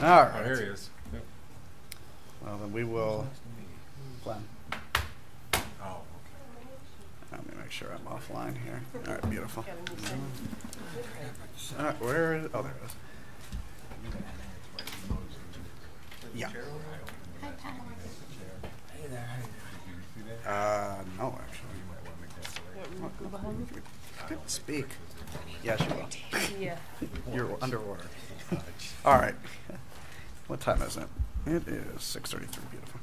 All right. Oh, here he is. Yep. Well, then we will. Glenn. Oh, okay. Let me make sure I'm offline here. All right, beautiful. All right, where is? Oh, there it is. Yeah. No, actually. Speak. Yes, you will. Yeah. You're under order. All right. What time is it? It is 6:33. Beautiful.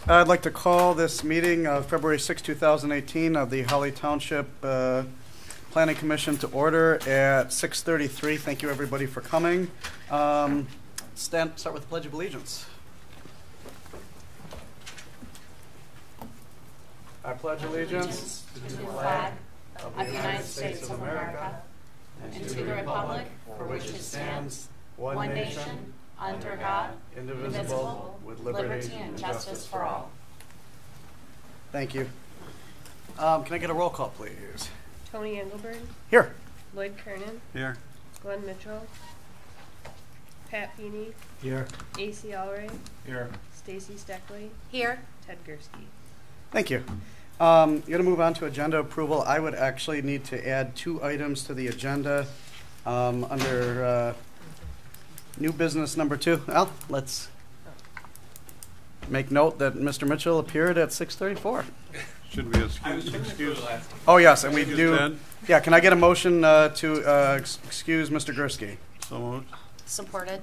I'd like to call this meeting of February 6, 2018 of the Holly Township Planning Commission to order at 6:33. Thank you, everybody, for coming. Start with the Pledge of Allegiance. I pledge allegiance To the flag of the United States of America and to the republic for which it stands, one nation, under God, indivisible, with liberty and justice for all. Thank you. Can I get a roll call, please? Tony Engelberg, Here. Lloyd Kernan, Here. Glenn Mitchell, Pat Feeney, Here. AC Allray, Here. Stacy Steckley, Here. Ted Gursky. Thank you. You're going to move on to agenda approval. I would actually need to add 2 items to the agenda under new business number 2. Al, let's make note that Mr. Mitchell appeared at 6:34. Should we excuse? Oh, yes, and we do. Ted? Yeah, can I get a motion to excuse Mr. Gursky? So moved. Supported.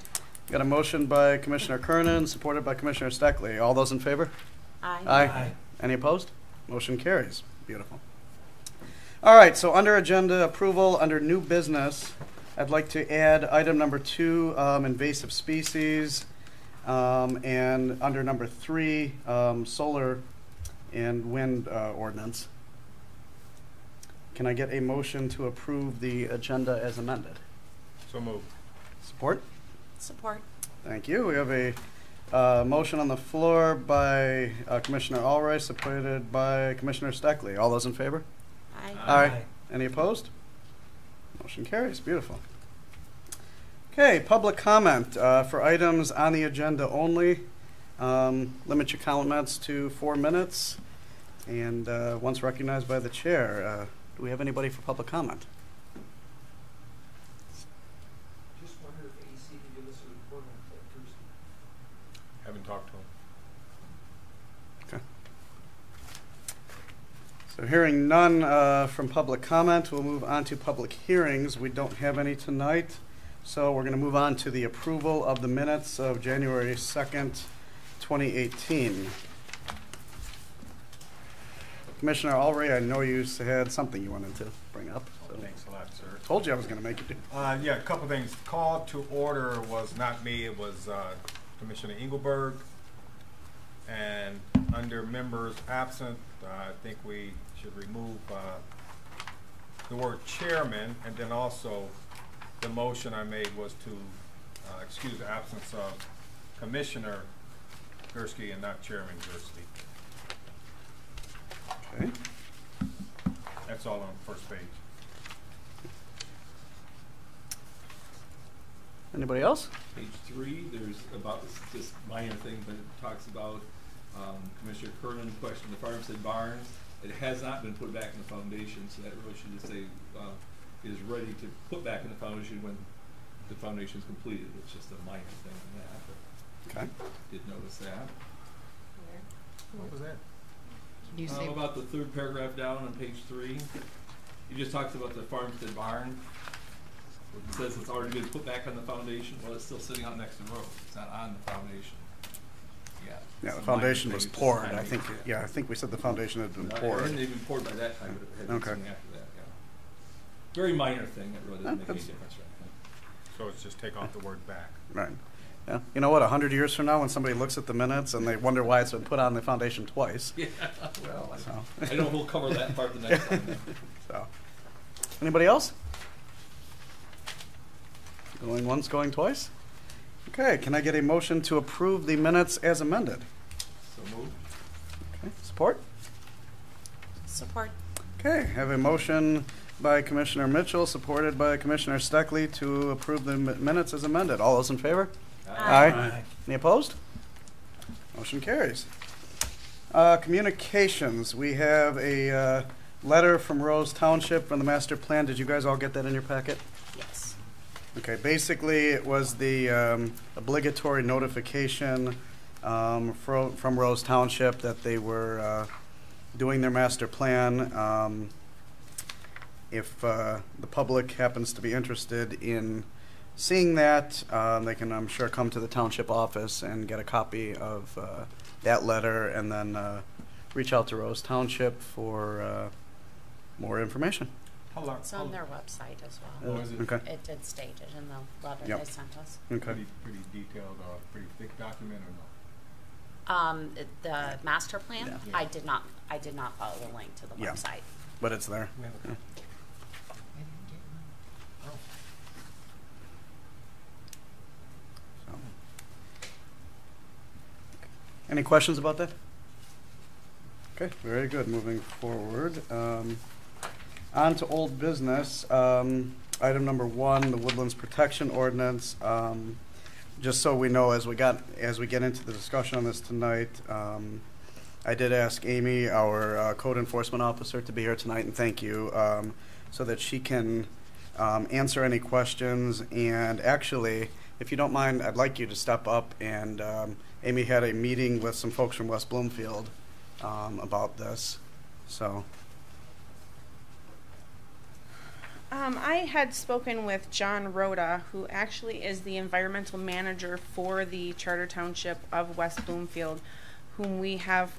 Got a motion by Commissioner Kernan, supported by Commissioner Steckley. All those in favor? Aye. Aye. Any opposed? Motion carries. Beautiful. All right, so under agenda approval, under new business, I'd like to add item number 2, invasive species, and under number 3, solar and wind ordinance. Can I get a motion to approve the agenda as amended? So moved. Support? Support. Thank you. We have a motion on the floor by Commissioner Allray, supported by Commissioner Steckley. All those in favor? Aye. Aye. Any opposed? Motion carries. Beautiful. Okay, public comment for items on the agenda only. Limit your comments to 4 minutes. And once recognized by the chair, do we have anybody for public comment? Just wonder if AC can give us a report on Ted Gursky. Haven't talked to him. Okay. So hearing none from public comment, we'll move on to public hearings. We don't have any tonight. So we're going to move on to the approval of the minutes of January 2nd, 2018. Commissioner Allray, I know you had something you wanted to bring up. So Thanks a lot, sir. told you I was going to make you do. Yeah, a couple things. Call to order was not me. It was Commissioner Engelberg. And under members absent, I think we should remove the word chairman, and then also the motion I made was to excuse the absence of Commissioner Gursky and not Chairman Gursky. Okay. That's all on the first page. Anybody else? Page 3, there's about this minor thing, but it talks about Commissioner Kernan questioned the farmstead barns. It has not been put back in the foundation, so that really should just say is ready to put back in the foundation when the foundation is completed. It's just a minor thing in that. But Okay. did notice that. What was that? Can you say About the 3rd paragraph down on page 3, he just talks about the farmstead barn. It says it's already been put back on the foundation. Well, it's still sitting out next to the road. It's not on the foundation. Yeah, the It's a foundation minor was thing, it's just poured. tiny. I think. Yeah, I think we said the foundation had been It poured. hadn't even poured by that time, but it had been Okay. something after that, yeah. Very minor thing that really doesn't make any That's- difference right now. So it's just take off the word back. Right. Yeah. You know what? 100 years from now, when somebody looks at the minutes and they wonder why it's been put on the foundation twice. Yeah, well, So. I know we'll cover that part the next time. Then. So. Anybody else? Going once, going twice? Okay. Can I get a motion to approve the minutes as amended? So moved. Okay. Support? support? Okay. Have a motion by Commissioner Mitchell, supported by Commissioner Steckley, to approve the minutes as amended. All those in favor? Aye. Any opposed? Motion carries. Communications, we have a letter from Rose Township from the master plan. Did you guys all get that in your packet? Yes. Okay, basically it was the obligatory notification from Rose Township that they were doing their master plan. If the public happens to be interested in seeing that, they can, I'm sure, come to the township office and get a copy of that letter, and then reach out to Rose Township for more information. How long? It's on their website as well. Oh, is it? Okay. It did state it in the letter Yep. they sent us. Okay. Pretty detailed, pretty thick document or no? The master plan, Yeah. I did not follow the link to the Yeah. website. But it's there. We have a Yeah. So. Any questions about that? Okay, very good. Moving forward. On to old business. Item number 1, the Woodlands Protection Ordinance. Just so we know, as we get into the discussion on this tonight, I did ask Amy, our code enforcement officer, to be here tonight, and thank you, so that she can answer any questions. And actually, if you don't mind, I'd like you to step up. And Amy had a meeting with some folks from West Bloomfield about this. So. I had spoken with John Rhoda, who actually is the environmental manager for the Charter Township of West Bloomfield, whom we have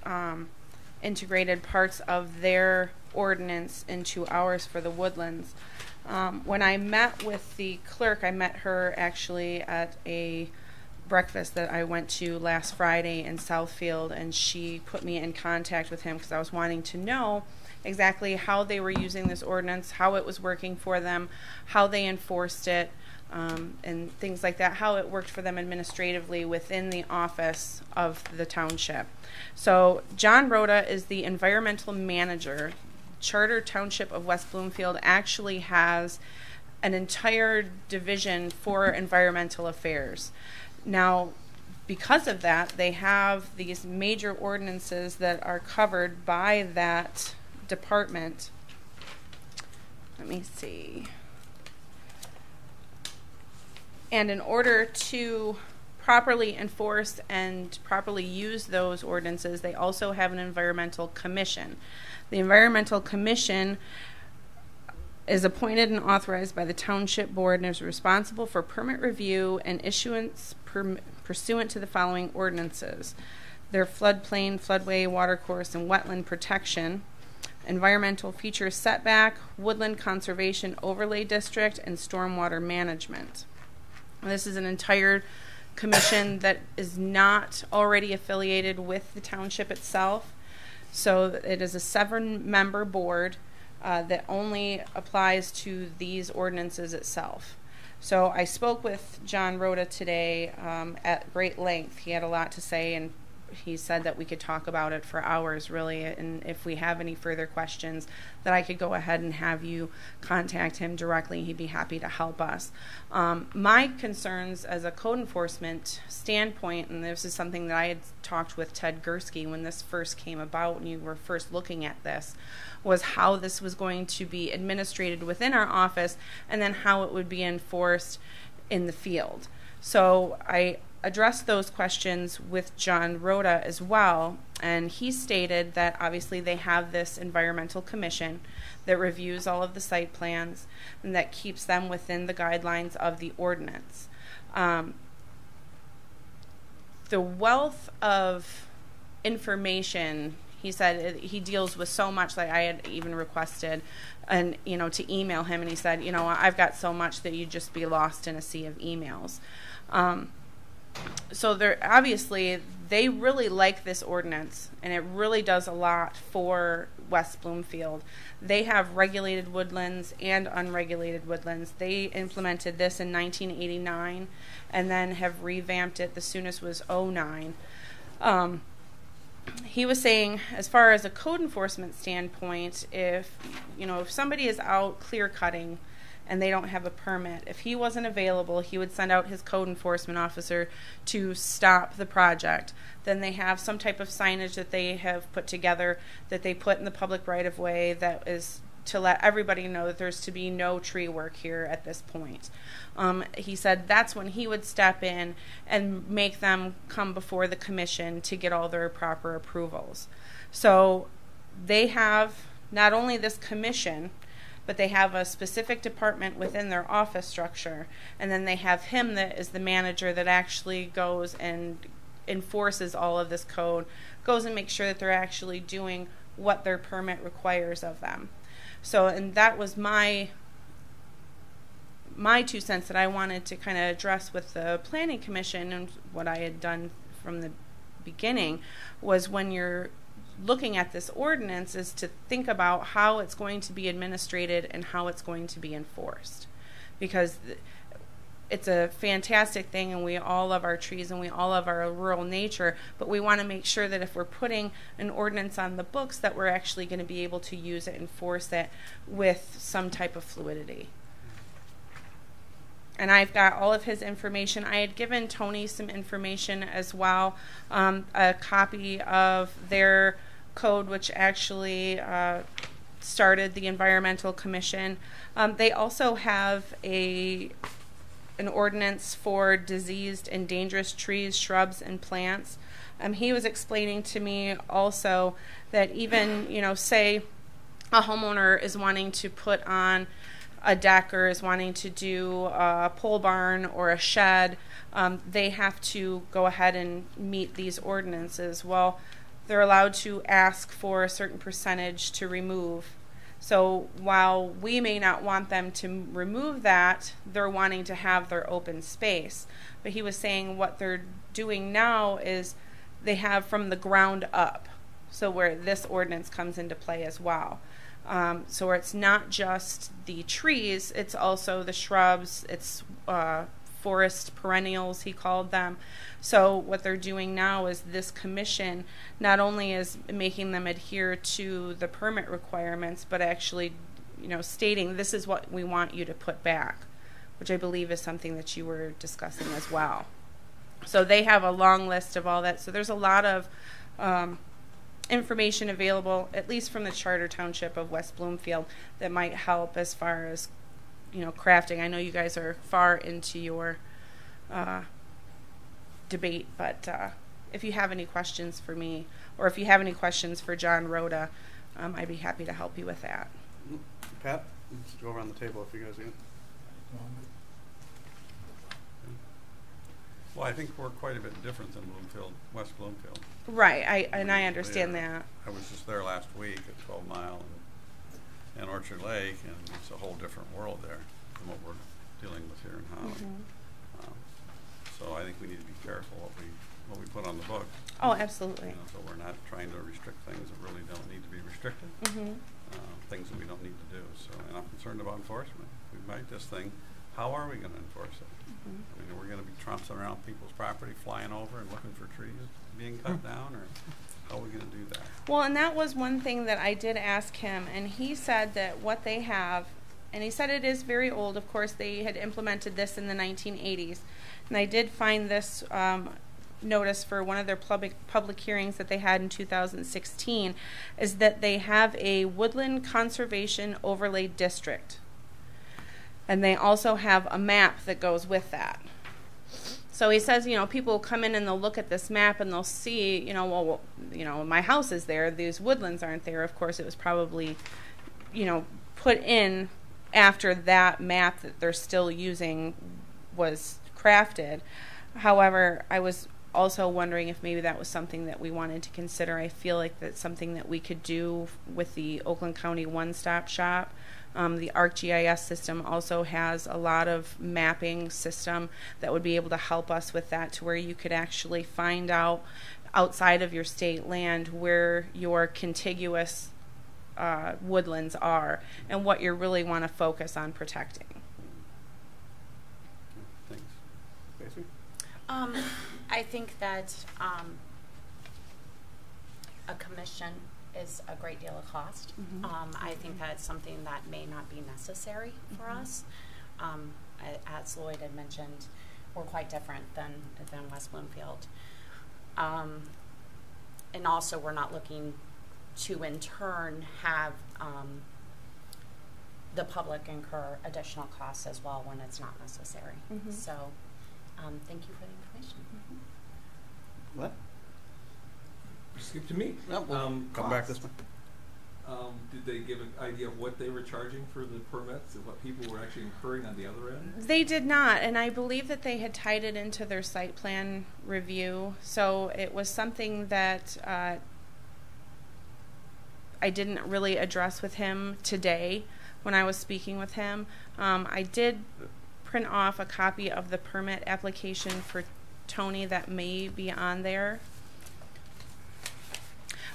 integrated parts of their ordinance into ours for the Woodlands. When I met with the clerk, I met her actually at a breakfast that I went to last Friday in Southfield, and she put me in contact with him because I was wanting to know exactly how they were using this ordinance, how it was working for them, how they enforced it, and things like that, how it worked for them administratively within the office of the township. So John Rhoda is the environmental manager. Charter Township of West Bloomfield actually has an entire division for environmental affairs. Now, because of that, they have these major ordinances that are covered by that department. Let me see. And in order to properly enforce and properly use those ordinances, they also have an environmental commission. The environmental commission is appointed and authorized by the township board and is responsible for permit review and issuance pursuant to the following ordinances: their floodplain, floodway, watercourse, and wetland protection, environmental feature setback, woodland conservation overlay district, and stormwater management. This is an entire commission that is not already affiliated with the township itself. So it is a 7-member board that only applies to these ordinances itself. So I spoke with John Rhoda today at great length. He had a lot to say, and he said that we could talk about it for hours, really, and if we have any further questions, that I could go ahead and have you contact him directly. He'd be happy to help us. My concerns as a code enforcement standpoint, and this is something that I had talked with Ted Gursky when this first came about and you were first looking at this, was how this was going to be administrated within our office and then how it would be enforced in the field. So I addressed those questions with John Rhoda as well, and he stated that obviously they have this environmental commission that reviews all of the site plans and that keeps them within the guidelines of the ordinance. The wealth of information, he said he deals with so much, like I had even requested and to email him, and he said, I've got so much that you'd just be lost in a sea of emails. So they're obviously, they really like this ordinance, and it really does a lot for West Bloomfield. They have regulated woodlands and unregulated woodlands. They implemented this in 1989 and then have revamped it. The soonest was 2009. He was saying, as far as a code enforcement standpoint, if somebody is out clear cutting and they don't have a permit. If he wasn't available, he would send out his code enforcement officer to stop the project. Then they have some type of signage that they have put together that they put in the public right-of-way that is to let everybody know that there's to be no tree work here at this point. He said that's when he would step in and make them come before the commission to get all their proper approvals. So they have not only this commission, but they have a specific department within their office structure, and then they have him that is the manager that actually goes and enforces all of this code, goes and makes sure that they're actually doing what their permit requires of them. So, and that was my 2 cents that I wanted to kind of address with the Planning Commission, and what I had done from the beginning was, when you're looking at this ordinance, is to think about how it's going to be administrated and how it's going to be enforced. Because it's a fantastic thing, and we all love our trees and we all love our rural nature, but we want to make sure that if we're putting an ordinance on the books, that we're actually going to be able to use it, enforce it with some type of fluidity. And I've got all of his information. I had given Tony some information as well, a copy of their code, which actually started the Environmental Commission. They also have an ordinance for diseased and dangerous trees, shrubs, and plants. He was explaining to me also that even, say a homeowner is wanting to put on a deck or is wanting to do a pole barn or a shed, they have to go ahead and meet these ordinances. Well, they're allowed to ask for a certain percentage to remove. So while we may not want them to remove that, they're wanting to have their open space. But he was saying what they're doing now is they have from the ground up, so where this ordinance comes into play as well. So where it's not just the trees, it's also the shrubs, it's forest perennials, he called them. So what they're doing now is this commission not only is making them adhere to the permit requirements, but actually, stating this is what we want you to put back, which I believe is something that you were discussing as well. So they have a long list of all that. So there's a lot of information available, at least from the Charter Township of West Bloomfield, that might help as far as crafting. I know you guys are far into your debate, but if you have any questions for me, or if you have any questions for John Rhoda, I'd be happy to help you with that. Pat, let's go around the table if you guys can. Well, I think we're quite a bit different than Bloomfield, West Bloomfield. Right, I understand that. I was just there last week at 12 Mile and Orchard Lake, and it's a whole different world there than what we're dealing with here in Holland. Mm-hmm. So I think we need to be careful what we put on the book. Oh, absolutely. So we're not trying to restrict things that really don't need to be restricted. Mm-hmm. Things that we don't need to do. So, and I'm concerned about enforcement. We might this thing. How are we going to enforce it? Mm-hmm. I mean, are we going to be trouncing around people's property, flying over and looking for trees being cut down, or how are we going to do that? Well, and that was one thing that I did ask him, and he said that what they have, and he said it is very old. Of course, they had implemented this in the 1980s. And I did find this notice for one of their public hearings that they had in 2016, is that they have a woodland conservation overlay district. And they also have a map that goes with that. So he says, people come in and they'll look at this map and they'll see, my house is there, these woodlands aren't there. Of course, it was probably, put in after that map that they're still using was crafted. However, I was also wondering if maybe that was something that we wanted to consider. I feel like that's something that we could do with the Oakland County One-Stop Shop. The ArcGIS system also has a lot of mapping system that would be able to help us with that, to where you could actually find out outside of your state land where your contiguous woodlands are and what you really want to focus on protecting. Thanks. Stacey? I think that a commission is a great deal of cost. Mhm. I think that's something that may not be necessary for Mhm. us. As Lloyd had mentioned, we're quite different than West Bloomfield. And also, we're not looking to in turn have the public incur additional costs as well when it's not necessary. Mhm. So, thank you for the information. What? Skip to me. No, we'll come back this way. Did they give an idea of what they were charging for the permits and what people were actually incurring on the other end? They did not, and I believe that they had tied it into their site plan review. So it was something that I didn't really address with him today when I was speaking with him. I did print off a copy of the permit application for Tony that may be on there.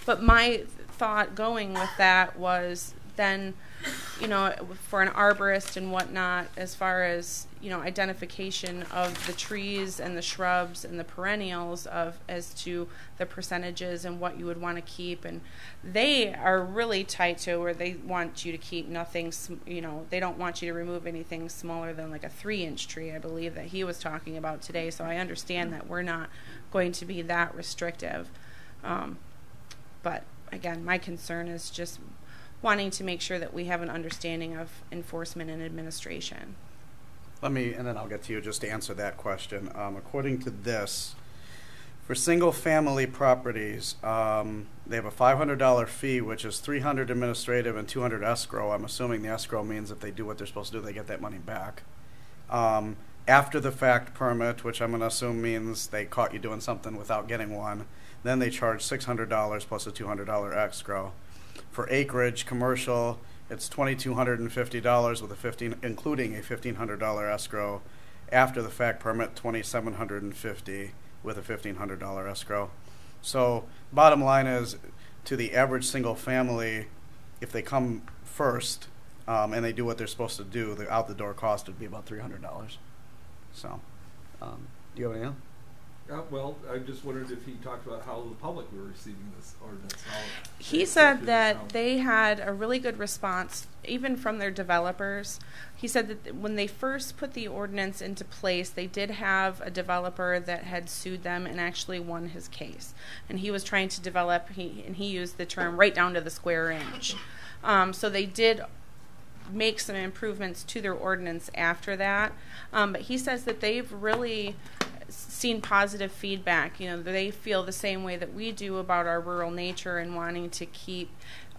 But my thought going with that was then, you know, for an arborist and whatnot, as far as, you know, identification of the trees and the shrubs and the perennials of as to the percentages and what you would want to keep. And they are really tight to where they want you to keep nothing, you know, they don't want you to remove anything smaller than like a 3-inch tree, I believe that he was talking about today. So I understand that we're not going to be that restrictive. But again, my concern is just wanting to make sure that we have an understanding of enforcement and administration. And then I'll get to you just to answer that question. According to this, for single-family properties, they have a $500 fee, which is $300 administrative and $200 escrow. I'm assuming the escrow means if they do what they're supposed to do, they get that money back. After the fact permit, which I'm going to assume means they caught you doing something without getting one, then they charge $600 plus a $200 escrow. For acreage, commercial, it's $2,250 with including a $1,500 escrow. After the fact permit, $2,750 with a $1,500 escrow. So bottom line is, to the average single family, if they come first and they do what they're supposed to do, the out the door cost would be about $300. So, do you have any else? Well, I just wondered if he talked about how the public were receiving this ordinance. He said that they had a really good response, even from their developers. He said that when they first put the ordinance into place, they did have a developer that had sued them and actually won his case. And he was trying to develop, and he used the term right down to the square inch. So they did make some improvements to their ordinance after that. But he says that they've really seen positive feedback. You know, they feel the same way that we do about our rural nature and wanting to keep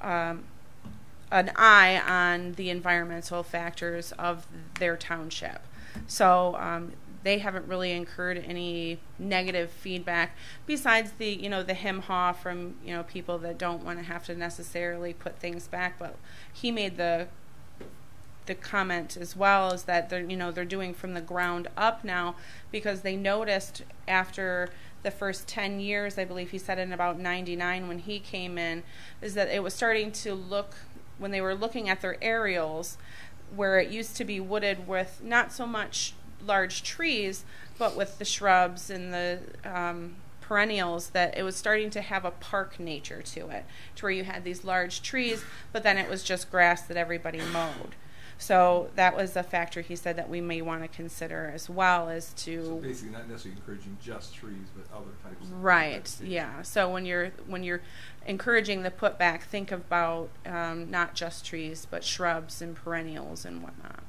an eye on the environmental factors of their township. So they haven't really incurred any negative feedback besides the, you know, the hem-haw from, you know, people that don't want to have to necessarily put things back. But he made the comment as well is that they're doing from the ground up now, because they noticed after the first 10 years, I believe he said in about 99 when he came in, is that it was starting to look, when they were looking at their aerials, where it used to be wooded with not so much large trees, but with the shrubs and the perennials, that it was starting to have a park nature to it, to where you had these large trees, but then it was just grass that everybody mowed. So that was a factor he said that we may want to consider as well, as to So basically not necessarily encouraging just trees, but other types of right, yeah. So when you're encouraging the putback, think about not just trees, but shrubs and perennials and whatnot.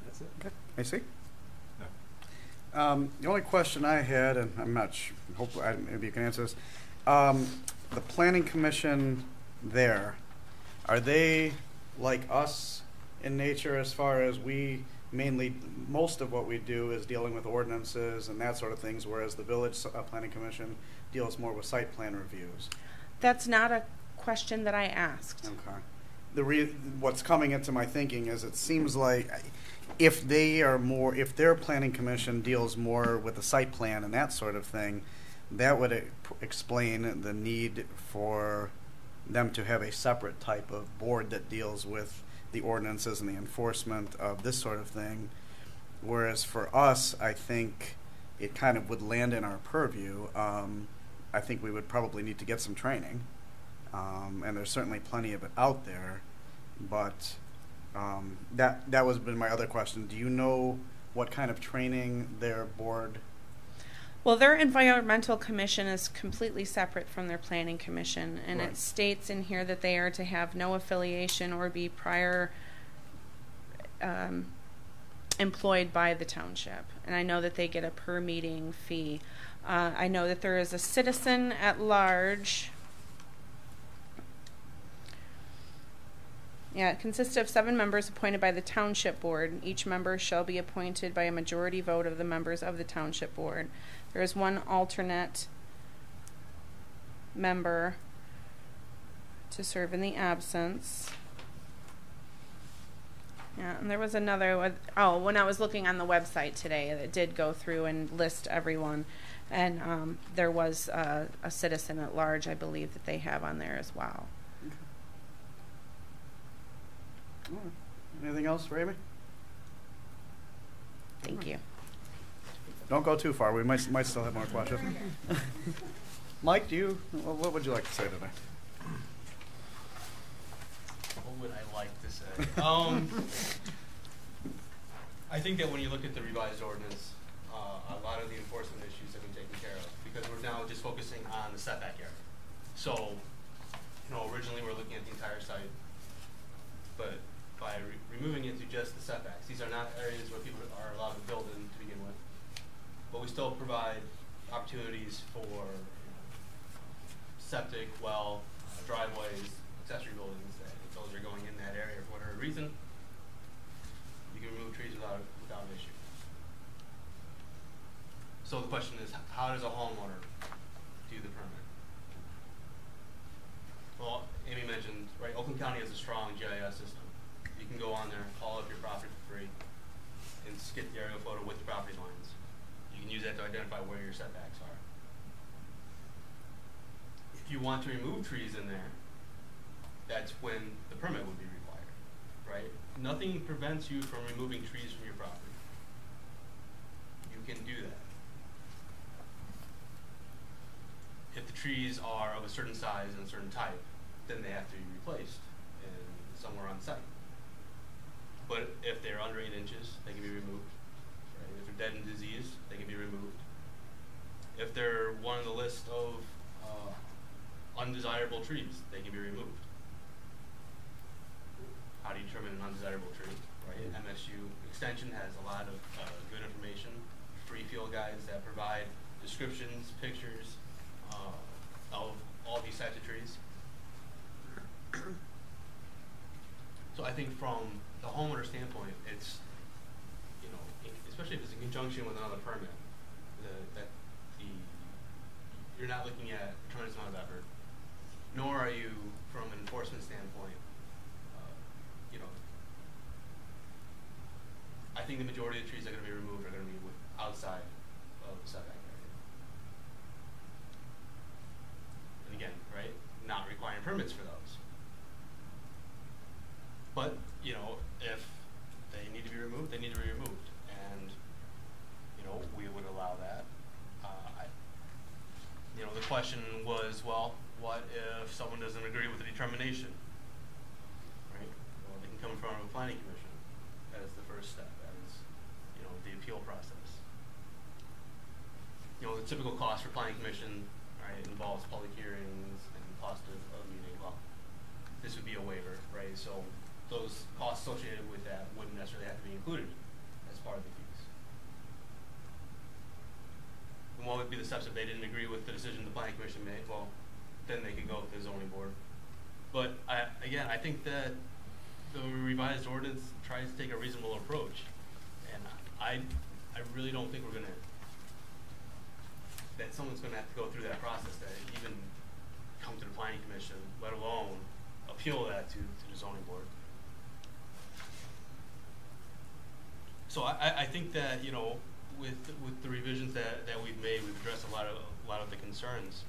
That's it. Okay. I see. No. The only question I had, and I'm not sure, hopefully maybe you can answer this, the planning commission there, are they like us in nature as far as most of what we do is dealing with ordinances and that sort of things, whereas the village planning commission deals more with site plan reviews? That's not a question that I asked. Okay. What's coming into my thinking is it seems like if their planning commission deals more with the site plan and that sort of thing, that would explain the need for them to have a separate type of board that deals with the ordinances and the enforcement of this sort of thing. Whereas for us, I think it kind of would land in our purview. I think we would probably need to get some training. And there's certainly plenty of it out there, but that was been my other question. Do you know what kind of training their board? Well, their environmental commission is completely separate from their planning commission, and Right. it states in here that they are to have no affiliation or be prior employed by the township. And I know that they get a per meeting fee. I know that there is a citizen at large. Yeah, it consists of 7 members appointed by the township board. Each member shall be appointed by a majority vote of the members of the township board. There is 1 alternate member to serve in the absence. Yeah, and there was another, when I was looking on the website today, it did go through and list everyone. And there was a citizen at large, I believe, that they have on there as well. All right. Anything else for Amy? Thank you. Don't go too far. We might still have more questions. Mike, what would you like to say today? What would I like to say? I think that when you look at the revised ordinance, a lot of the enforcement issues have been taken care of because we're now just focusing on the setback area. So, originally we're looking at the entire site, but by removing it to just the setbacks, these are not areas where people are allowed to build in to begin with, but we still provide opportunities for septic, well, driveways, accessory buildings, that if those are going in that area for whatever reason, you can remove trees without an issue. So the question is, how does a homeowner do the permit? Well, Amy mentioned, right, Oakland County has a strong GIS system. You can go on there, call up your property for free, and get the aerial photo with the property lines. You can use that to identify where your setbacks are. If you want to remove trees in there, that's when the permit would be required, right? Nothing prevents you from removing trees from your property. You can do that. If the trees are of a certain size and a certain type, then they have to be replaced somewhere on site. But if they're under 8 inches, they can be removed. Right? If they're dead and diseased, they can be removed. If they're one on the list of undesirable trees, they can be removed. How do you determine an undesirable tree? Right? MSU Extension has a lot of good information, free field guides that provide descriptions, pictures of all these types of trees. So I think from the homeowner standpoint, it's, especially if it's in conjunction with another permit, you're not looking at a tremendous amount of effort, nor are you, from an enforcement standpoint, I think the majority of the trees that are going to be removed are going to be outside of the setback area. And again, right, not requiring permits for those. But, if they need to be removed, they need to be removed. And, we would allow that. The question was, well, what if someone doesn't agree with the determination? Right? Well, they can come in front of a planning commission as the first step, as, the appeal process. The typical cost for planning commission, right, involves public hearings and cost of meeting. Well, this would be a waiver, right? So those costs associated with that wouldn't necessarily have to be included as part of the fees. And what would be the steps if they didn't agree with the decision the planning commission made? Well, then they could go with the zoning board. But I think that the revised ordinance tries to take a reasonable approach, and I really don't think that someone's going to have to go through that process to even come to the planning commission, let alone appeal that to the zoning board. So I think that with the revisions that we've made, we've addressed a lot of the concerns.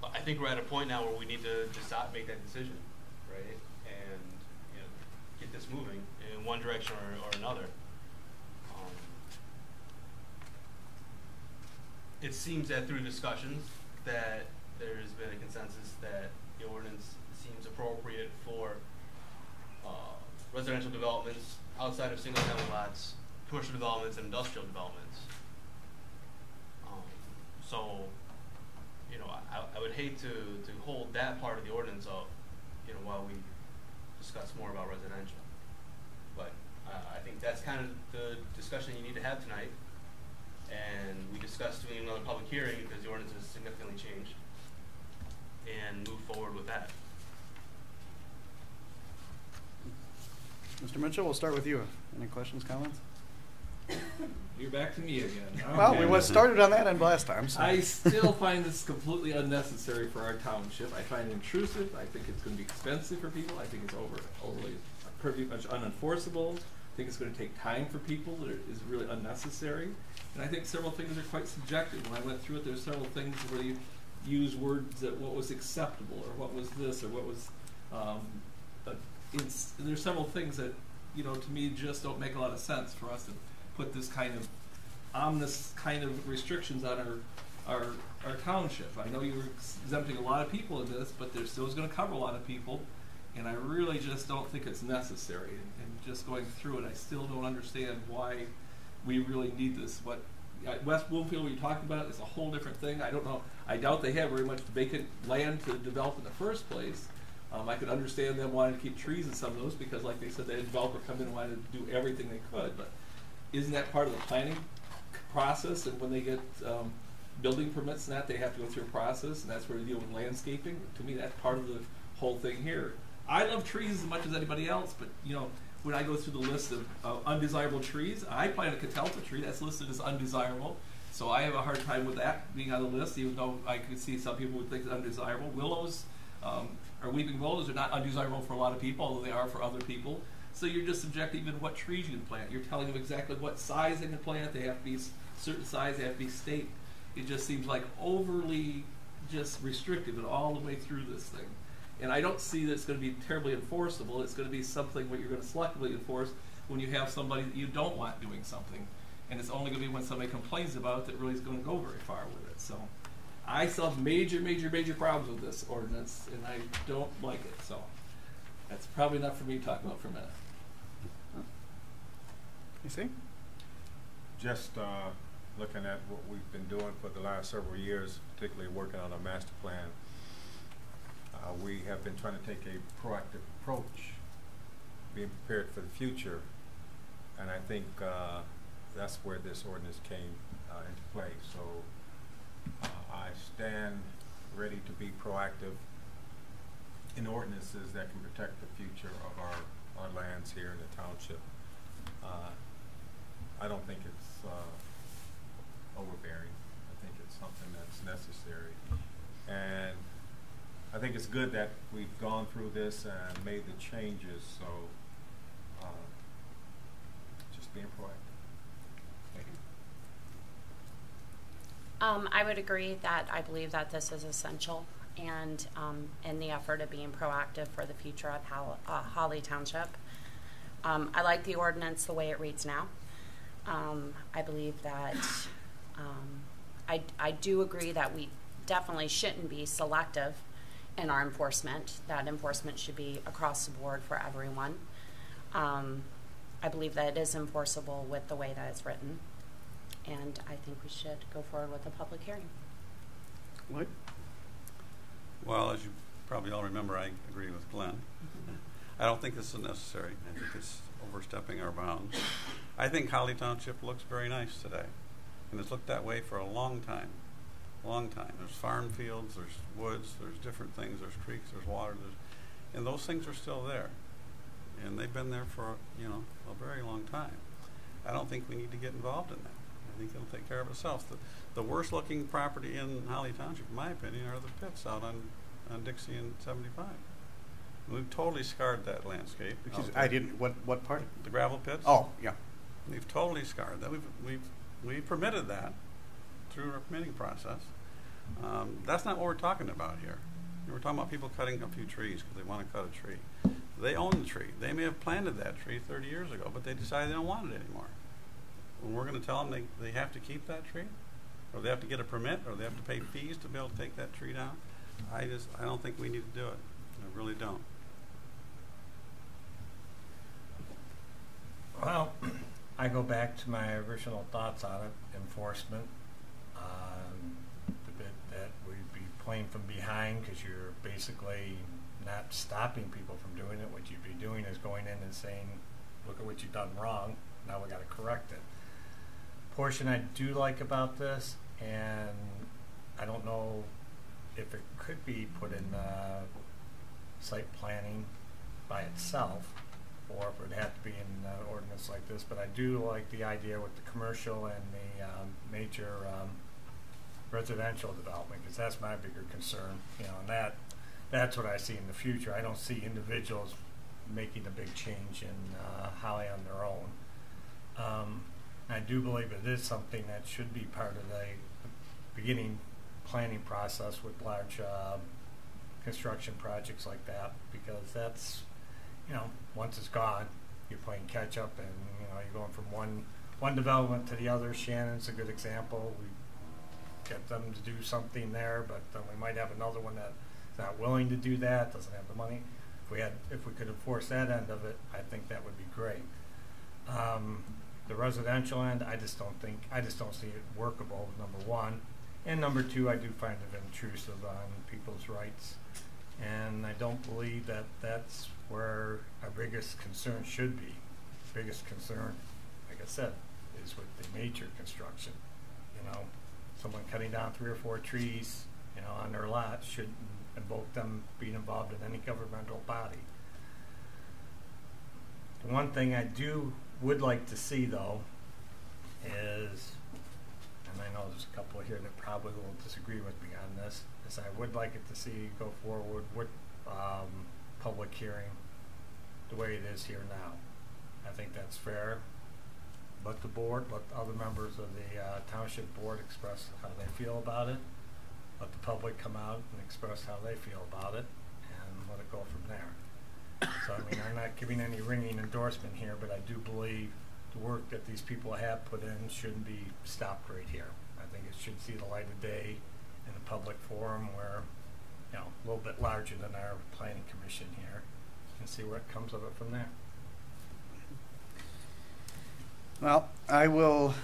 But I think we're at a point now where we need to decide, make that decision, right, and get this moving in one direction or another. it seems that through discussions that there has been a consensus that the ordinance seems appropriate for residential developments outside of single-family lots, commercial developments, and industrial developments. So, you know, I would hate to hold that part of the ordinance up, you know, while we discuss more about residential. But I think that's kind of the discussion you need to have tonight. And we discussed doing another public hearing because the ordinance has significantly changed, and move forward with that. Mr. Mitchell, we'll start with you. Any questions, comments? You're back to me again. Well, Okay. we started on that end last time. So. I still find this completely unnecessary for our township. I find it intrusive. I think it's going to be expensive for people. I think it's overly pretty much unenforceable. I think it's going to take time for people that is really unnecessary. And I think several things are quite subjective. When I went through it, there's several things where you use words that what was acceptable or what was this or what was. There's several things that, you know, to me just don't make a lot of sense for us to put this kind of ominous kind of restrictions on our township. I know you're exempting a lot of people in this, but there still is going to cover a lot of people, and I really just don't think it's necessary. And just going through it, I still don't understand why we really need this. What West Bloomfield, we talked about, is a whole different thing. I don't know. I doubt they have very much vacant land to develop in the first place. I could understand them wanting to keep trees in some of those because, like they said, the developer come in and wanted to do everything they could. But isn't that part of the planning process? And when they get building permits and that, they have to go through a process, and that's where they deal with landscaping. To me, that's part of the whole thing here. I love trees as much as anybody else, but you know, when I go through the list of undesirable trees, I plant a catalpa tree that's listed as undesirable. So I have a hard time with that being on the list, even though I could see some people would think it's undesirable. Willows or weeping willows are not undesirable for a lot of people, although they are for other people. So you're just subjecting even what trees you can plant. You're telling them exactly what size they can plant. They have to be certain size. They have to be staked. It just seems like overly just restrictive and all the way through this thing. And I don't see that it's going to be terribly enforceable. It's going to be something where you're going to selectively enforce when you have somebody that you don't want doing something. And it's only going to be when somebody complains about it that really is going to go very far with it. So I still have major problems with this ordinance, and I don't like it. So that's probably enough for me to talk about for a minute. You see? Just looking at what we've been doing for the last several years, particularly working on a master plan, we have been trying to take a proactive approach, being prepared for the future, and I think that's where this ordinance came into play. So I stand ready to be proactive in ordinances that can protect the future of our lands here in the township. I don't think it's overbearing. I think it's something that's necessary. And I think it's good that we've gone through this and made the changes, so just being proactive. Thank you. I would agree that I believe that this is essential, and in the effort of being proactive for the future of Holly Township. I like the ordinance the way it reads now. I believe that I do agree that we definitely shouldn't be selective in our enforcement. That enforcement should be across the board for everyone. I believe that it is enforceable with the way that it's written, and I think we should go forward with a public hearing. What? Well, as you probably all remember, I agree with Glenn. I don't think this is necessary. I think it's overstepping our bounds. I think Holly Township looks very nice today, and it's looked that way for a long time. Long time. There's farm fields, there's woods, there's different things, there's creeks, there's water, and those things are still there. And they've been there for, you know, a very long time. I don't think we need to get involved in that. I think it'll take care of itself. The worst looking property in Holly Township, in my opinion, are the pits out on Dixie and 75. We've totally scarred that landscape. I didn't. What part? The gravel pits. Oh, yeah. We've totally scarred that. We've permitted that through our permitting process. That's not what we're talking about here. We're talking about people cutting a few trees because they want to cut a tree. They own the tree. They may have planted that tree 30 years ago, but they decided they don't want it anymore. When we're going to tell them they have to keep that tree, or they have to get a permit, or they have to pay fees to be able to take that tree down. I don't think we need to do it. I really don't. Well, I go back to my original thoughts on it, enforcement. The bit that we'd be playing from behind because you're basically not stopping people from doing it. What you'd be doing is going in and saying, look at what you've done wrong, now we got to correct it. Portion I do like about this, and I don't know if it could be put in site planning by itself, or if it would have to be in an ordinance like this, but I do like the idea with the commercial and the major residential development, because that's my bigger concern, you know, and that's what I see in the future. I don't see individuals making a big change in Holly on their own. I do believe it is something that should be part of the beginning planning process with large construction projects like that, because that's, you know, once it's gone, you're playing catch up, and you know, you're going from one development to the other. Shannon's a good example. We get them to do something there, but then we might have another one that's not willing to do that, doesn't have the money. If we could enforce that end of it, I think that would be great. The residential end, I just don't see it workable, number one. And number two, I do find it intrusive on people's rights. And I don't believe that that's where our biggest concern should be. Biggest concern, like I said, is with the major construction. You know, someone cutting down 3 or 4 trees, you know, on their lot shouldn't invoke them being involved in any governmental body. The one thing I would like to see, though, is, and I know there's a couple here that probably will disagree with me on this, is I would like it to see go forward with public hearing the way it is here now. I think that's fair. Let the board, let other members of the township board express how they feel about it. Let the public come out and express how they feel about it, and let it go from there. So, I mean, I'm not giving any ringing endorsement here, but I do believe the work that these people have put in shouldn't be stopped right here. I think it should see the light of day in a public forum where, you know, a little bit larger than our planning commission here, and see what comes of it from there. Well, I will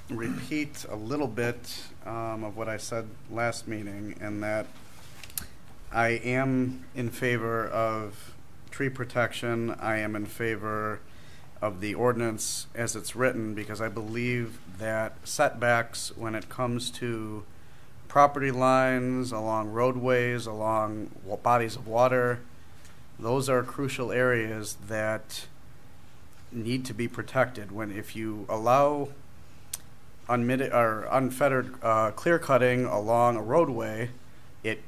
repeat a little bit of what I said last meeting, in that I am in favor of tree protection. I am in favor of the ordinance as it's written, because I believe that setbacks when it comes to property lines, along roadways, along bodies of water, those are crucial areas that need to be protected. If you allow unfettered clear cutting along a roadway,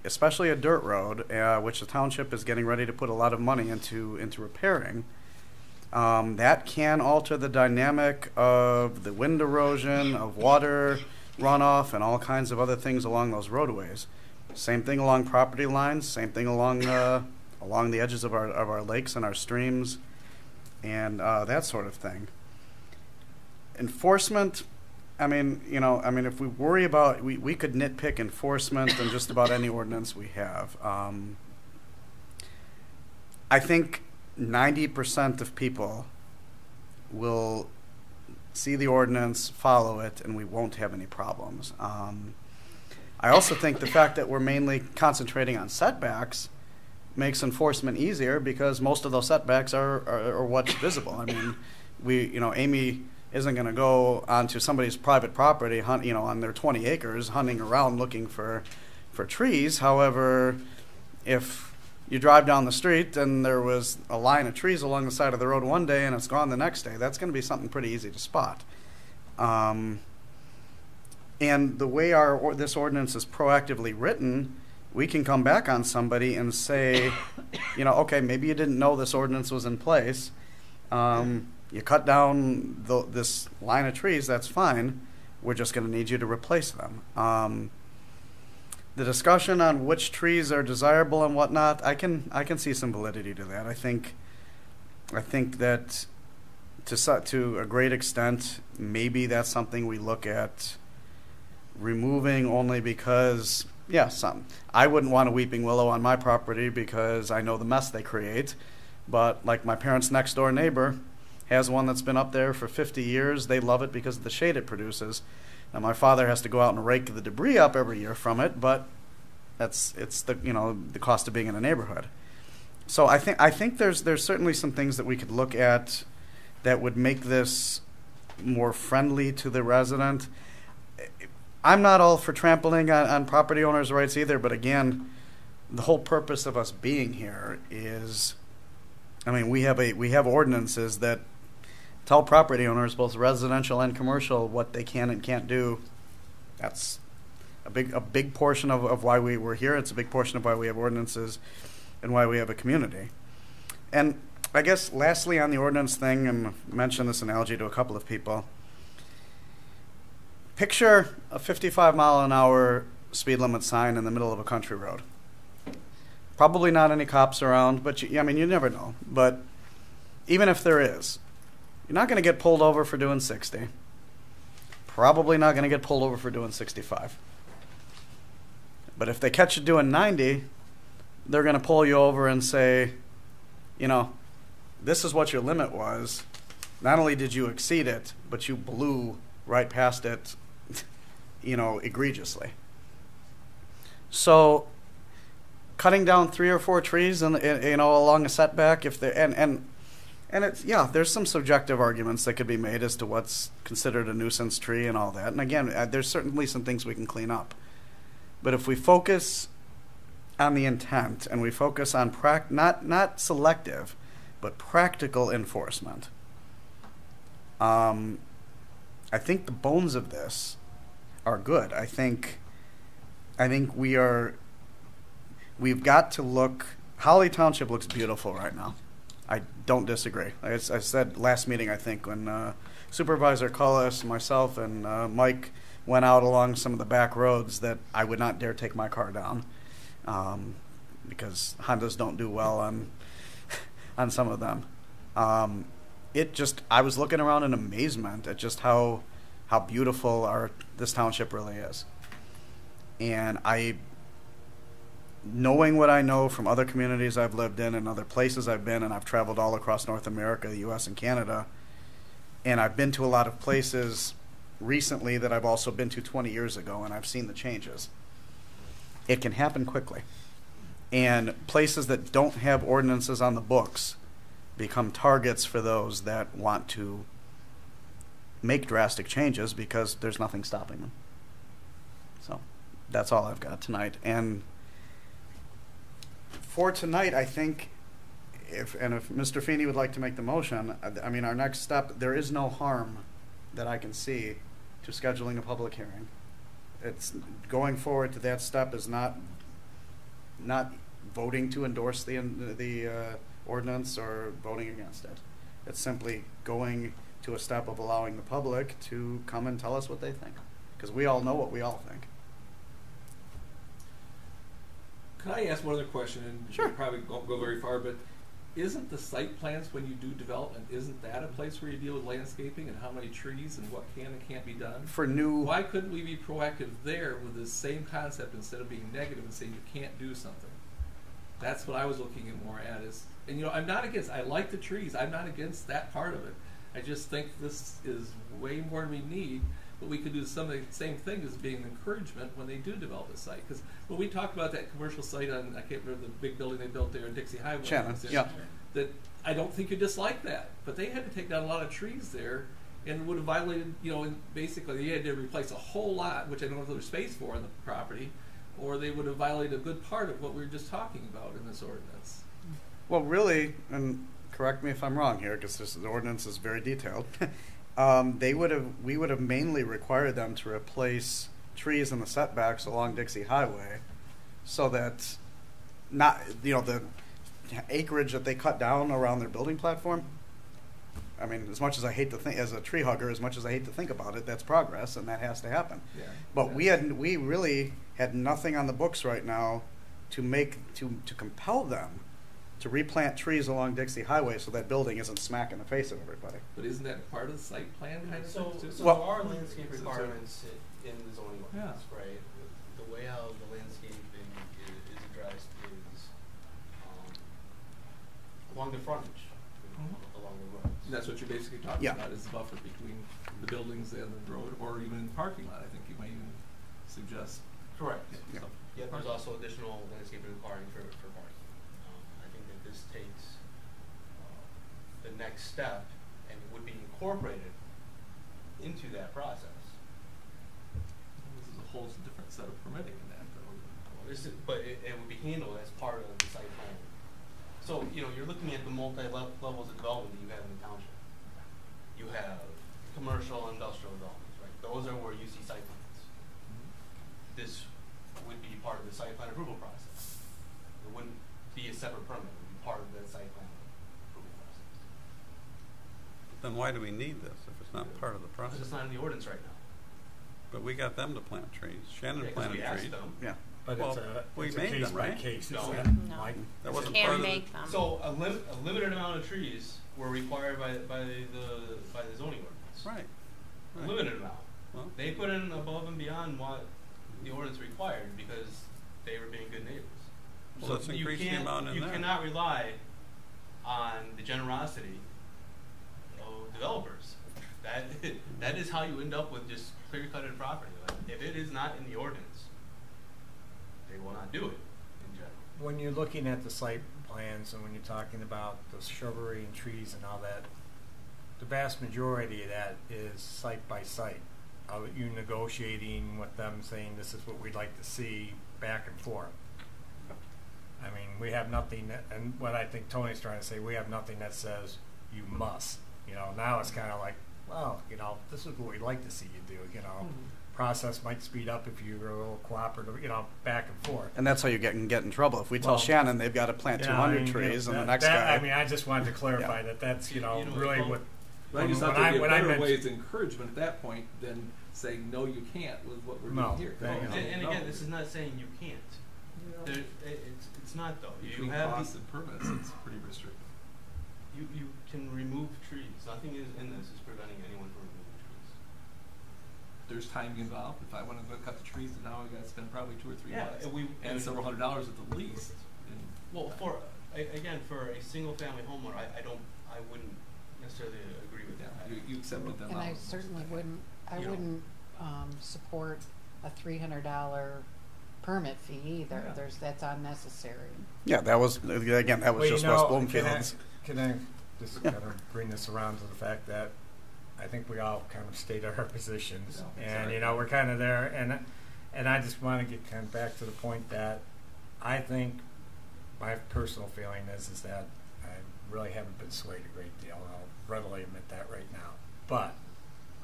especially a dirt road, which the township is getting ready to put a lot of money into repairing, that can alter the dynamic of the wind erosion, of water runoff, and all kinds of other things along those roadways. Same thing along property lines. Same thing along the edges of our lakes and our streams, and that sort of thing. Enforcement. I mean, if we worry about, we could nitpick enforcement in just about any ordinance we have. I think 90% of people will see the ordinance, follow it, and we won't have any problems. I also think the fact that we're mainly concentrating on setbacks makes enforcement easier, because most of those setbacks are what's visible. I mean, Amy isn't going to go onto somebody's private property, on their 20 acres, hunting around looking for trees. However, if you drive down the street and there was a line of trees along the side of the road one day and it's gone the next day, that's going to be something pretty easy to spot. And the way this ordinance is proactively written, we can come back on somebody and say, okay, maybe you didn't know this ordinance was in place. You cut down this line of trees, that's fine. We're just going to need you to replace them. The discussion on which trees are desirable and whatnot, I can see some validity to that. I think that to a great extent, maybe that's something we look at removing only because, yeah, I wouldn't want a weeping willow on my property because I know the mess they create. But like my parents' next door neighbor has one that's been up there for 50 years. They love it because of the shade it produces. Now my father has to go out and rake the debris up every year from it, but it's the the cost of being in a neighborhood. So I think there's certainly some things that we could look at that would make this more friendly to the resident. I'm not all for trampling on property owners' rights either, but again, the whole purpose of us being here is, I mean, we have ordinances that tell property owners, both residential and commercial, what they can and can't do. That's a big portion of why we were here. It's a big portion of why we have ordinances and why we have a community. And I guess lastly on the ordinance thing, and I've mentioned this analogy to a couple of people, picture a 55-mile-an-hour speed limit sign in the middle of a country road. Probably not any cops around, but you never know. But even if there is, you're not going to get pulled over for doing 60. Probably not going to get pulled over for doing 65. But if they catch you doing 90, they're going to pull you over and say, this is what your limit was. Not only did you exceed it, but you blew right past it, egregiously. So cutting down 3 or 4 trees and along a setback, if they and it's, there's some subjective arguments that could be made as to what's considered a nuisance tree and all that. And again, there's certainly some things we can clean up. But if we focus on the intent and we focus on not selective, but practical enforcement, I think the bones of this are good. I think we've got to look. Holly Township looks beautiful right now. I don't disagree. I said last meeting, I think, when Supervisor Cullis, myself, and Mike went out along some of the back roads, that I would not dare take my car down because Hondas don't do well on some of them. I was looking around in amazement at just how beautiful this township really is. And knowing what I know from other communities I've lived in and other places I've been, and I've traveled all across North America, the U.S. and Canada, and I've been to a lot of places recently that I've also been to 20 years ago, and I've seen the changes. It can happen quickly. And places that don't have ordinances on the books become targets for those that want to make drastic changes because there's nothing stopping them. So that's all I've got tonight. And for tonight, I think, if Mr. Feeney would like to make the motion, our next step, there is no harm that I can see to scheduling a public hearing. It's going forward to that step is not voting to endorse the ordinance or voting against it. It's simply going to a step of allowing the public to come and tell us what they think, because we all know what we all think. Could I ask one other question? And sure. You probably won't go very far, but isn't the site plans when you do development, isn't that a place where you deal with landscaping and how many trees and what can and can't be done? Why couldn't we be proactive there with the same concept instead of being negative and saying you can't do something? That's what I was looking at more at is, and I'm not against, I like the trees, I'm not against that part of it. I just think this is way more than we need, but we could do some of the same thing as being an encouragement when they do develop a site. Because when we talked about that commercial site on, I can't remember the big building they built there in Dixie Highway. Shannon, yeah. That I don't think you dislike that, but they had to take down a lot of trees there and would have violated, and basically they had to replace a whole lot, which I don't know if there's space for on the property, or they would have violated a good part of what we were just talking about in this ordinance. Well, really, and correct me if I'm wrong here, because the ordinance is very detailed. We would have mainly required them to replace trees in the setbacks along Dixie Highway, so that the acreage that they cut down around their building platform. I mean, as much as I hate to think, as a tree hugger, as much as I hate to think about it, that's progress, and that has to happen. Yeah, but we really had nothing on the books right now to compel them to replant trees along Dixie Highway so that building isn't smack in the face of everybody. But isn't that part of the site plan kind of So, thing too? so Well- there are landscape requirements in the zoning ordinance, right? The way how the landscaping is addressed is along the frontage, along the roads. And that's what you're basically talking Yeah. about, is the buffer between the buildings and the road, or even in the parking lot. I think you might even suggest. Correct. Yeah. So- Yeah, there's also additional landscaping requiring for parking. I think that this takes the next step and would be incorporated into that process. This is a whole different set of permitting in that, though. But it would be handled as part of the site plan. So, you're looking at the multi-levels of development that you have in the township. You have commercial and industrial developments, right? Those are where you see site plans. This would be part of the site plan approval process. It wouldn't be a separate permit. It would be part of the site plan approval process. Then why do we need this if it's not part of the Because process? it's not in the ordinance right now. But we got them to plant trees. Shannon Yeah, 'cause planted we asked trees. them. Yeah. But Well, we it's a made case them, by right? case, No. isn't it, No. Mike? That wasn't Can't part of make them. So a limited amount of trees were required by the zoning ordinance. Right. A Right. limited amount. Well, They put in above and beyond what the ordinance required because they were being good neighbors. So let's increase the amount in you there. cannot rely on the generosity of developers. That is how you end up with just clear-cutted property. Like, if it is not in the ordinance, they will not do it in general. When you're looking at the site plans and when you're talking about the shrubbery and trees and all that, the vast majority of that is site by site. You negotiating with them, saying this is what we'd like to see, back and forth. I mean, we have nothing, and what I think Tony's trying to say, we have nothing that says you must. Now it's kind of like, well, this is what we'd like to see you do. Process might speed up if you're a little cooperative, back and forth. And that's how you can get in trouble. If we tell Well, Shannon they've got to plant 200 trees, and the next guy. I mean, I just wanted to clarify Yeah. that that's, know, really well, what. But I just thought when there'd be a when I better mentioned- way of encouragement at that point than saying, no, you can't, with what we're No, doing here. there you go. And No. again, this is not saying you can't. It's not though. You Between have costs and permits, it's pretty restrictive. you can remove trees. Nothing is in this is preventing anyone from removing trees. There's time involved. If I want to go cut the trees, then now I got to spend probably $2 or $3 Yeah, and several $100s at the least. Well, for a single family homeowner, I wouldn't necessarily agree with that. You accepted them. And I out. certainly wouldn't, You know. support a $300 permit fee either. Yeah. That's unnecessary. Yeah, that was again. That was Well, just you know, West Bloomfield's. Can I just Yeah. kind of bring this around to the fact that I think we all kind of stated our positions, Yeah, and exactly. we're kind of there, and I just want to get kind of back to the point that I think my personal feeling is that I really haven't been swayed a great deal. I'll readily admit that right now, but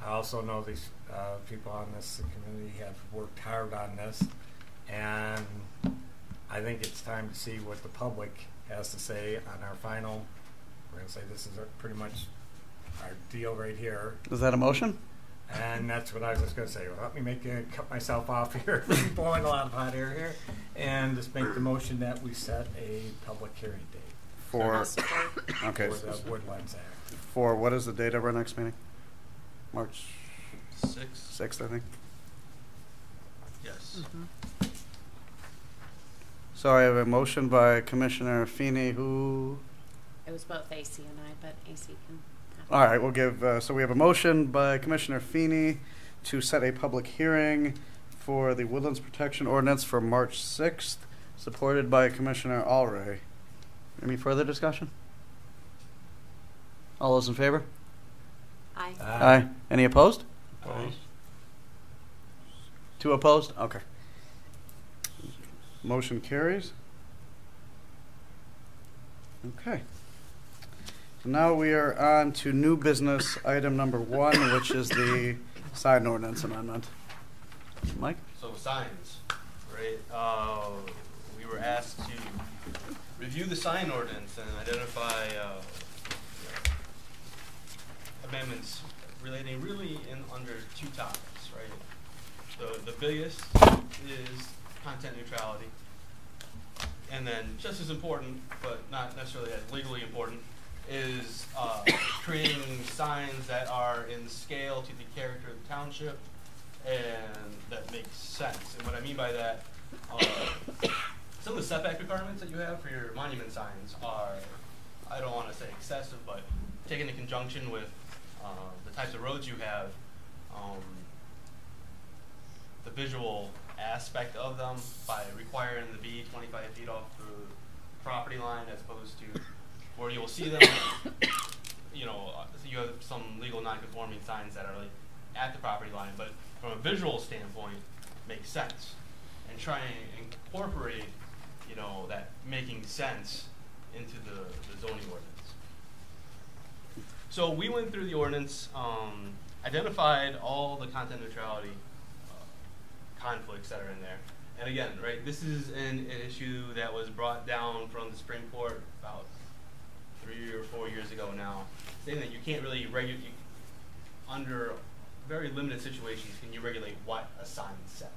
I also know these people on this community have worked hard on this, and I think it's time to see what the public has to say on our final. We're going to say this is pretty much our deal right here, Is that a motion? and that's what I was just going to say. Well, let me cut myself off here, blowing a lot of hot air here, and just make the motion that we set a public hearing date For I'll support. okay. for the Woodlands Act. For what is the date of our next meeting? March 6. 6th, I think. Yes. So I have a motion by Commissioner Feeney, who. It was both AC and I, but AC can. All right, we'll give. So we have a motion by Commissioner Feeney to set a public hearing for the Woodlands Protection Ordinance for March 6th, supported by Commissioner Alray. Any further discussion? All those in favor? Aye. Aye. Any opposed? Opposed? 2 opposed? Okay. Motion carries. Okay. So now we are on to new business item number 1, which is the sign ordinance amendment. Mike? So signs, right? We were asked to review the sign ordinance and identify amendments relating really under 2 topics, right? The biggest is content neutrality, and then just as important, but not necessarily as legally important, is creating signs that are in scale to the character of the township and that makes sense. And what I mean by that, some of the setback requirements that you have for your monument signs are, I don't want to say excessive, but taken in conjunction with the types of roads you have, the visual aspect of them by requiring the be 25 feet off the property line as opposed to where you'll see them, you know, so you have some legal non-conforming signs that are like at the property line, but from a visual standpoint, makes sense. And try and incorporate, you know, that making sense into the zoning ordinance. So we went through the ordinance, identified all the content neutrality conflicts that are in there. And again, right, this is an issue that was brought down from the Supreme Court about 3 or 4 years ago now, saying that you can't really regulate, under very limited situations, can you regulate what a sign says,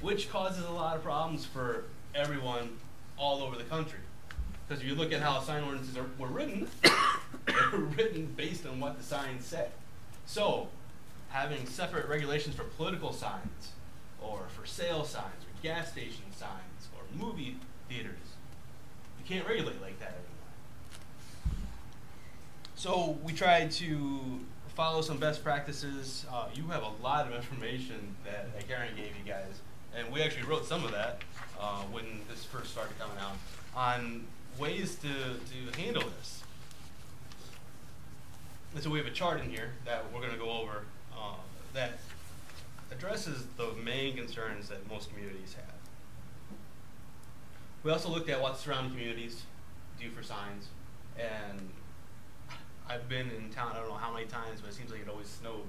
which causes a lot of problems for everyone all over the country. Because if you look at how sign ordinances were written, they were written based on what the signs said. So, having separate regulations for political signs, or for sale signs, or gas station signs, or movie theaters, you can't regulate like that anymore. So we tried to follow some best practices. You have a lot of information that Karen gave you guys, and we actually wrote some of that when this first started coming out, on ways to handle this. And so we have a chart in here that we're going to go over that addresses the main concerns that most communities have. We also looked at what surrounding communities do for signs, and I've been in town, I don't know how many times, but it seems like it always snows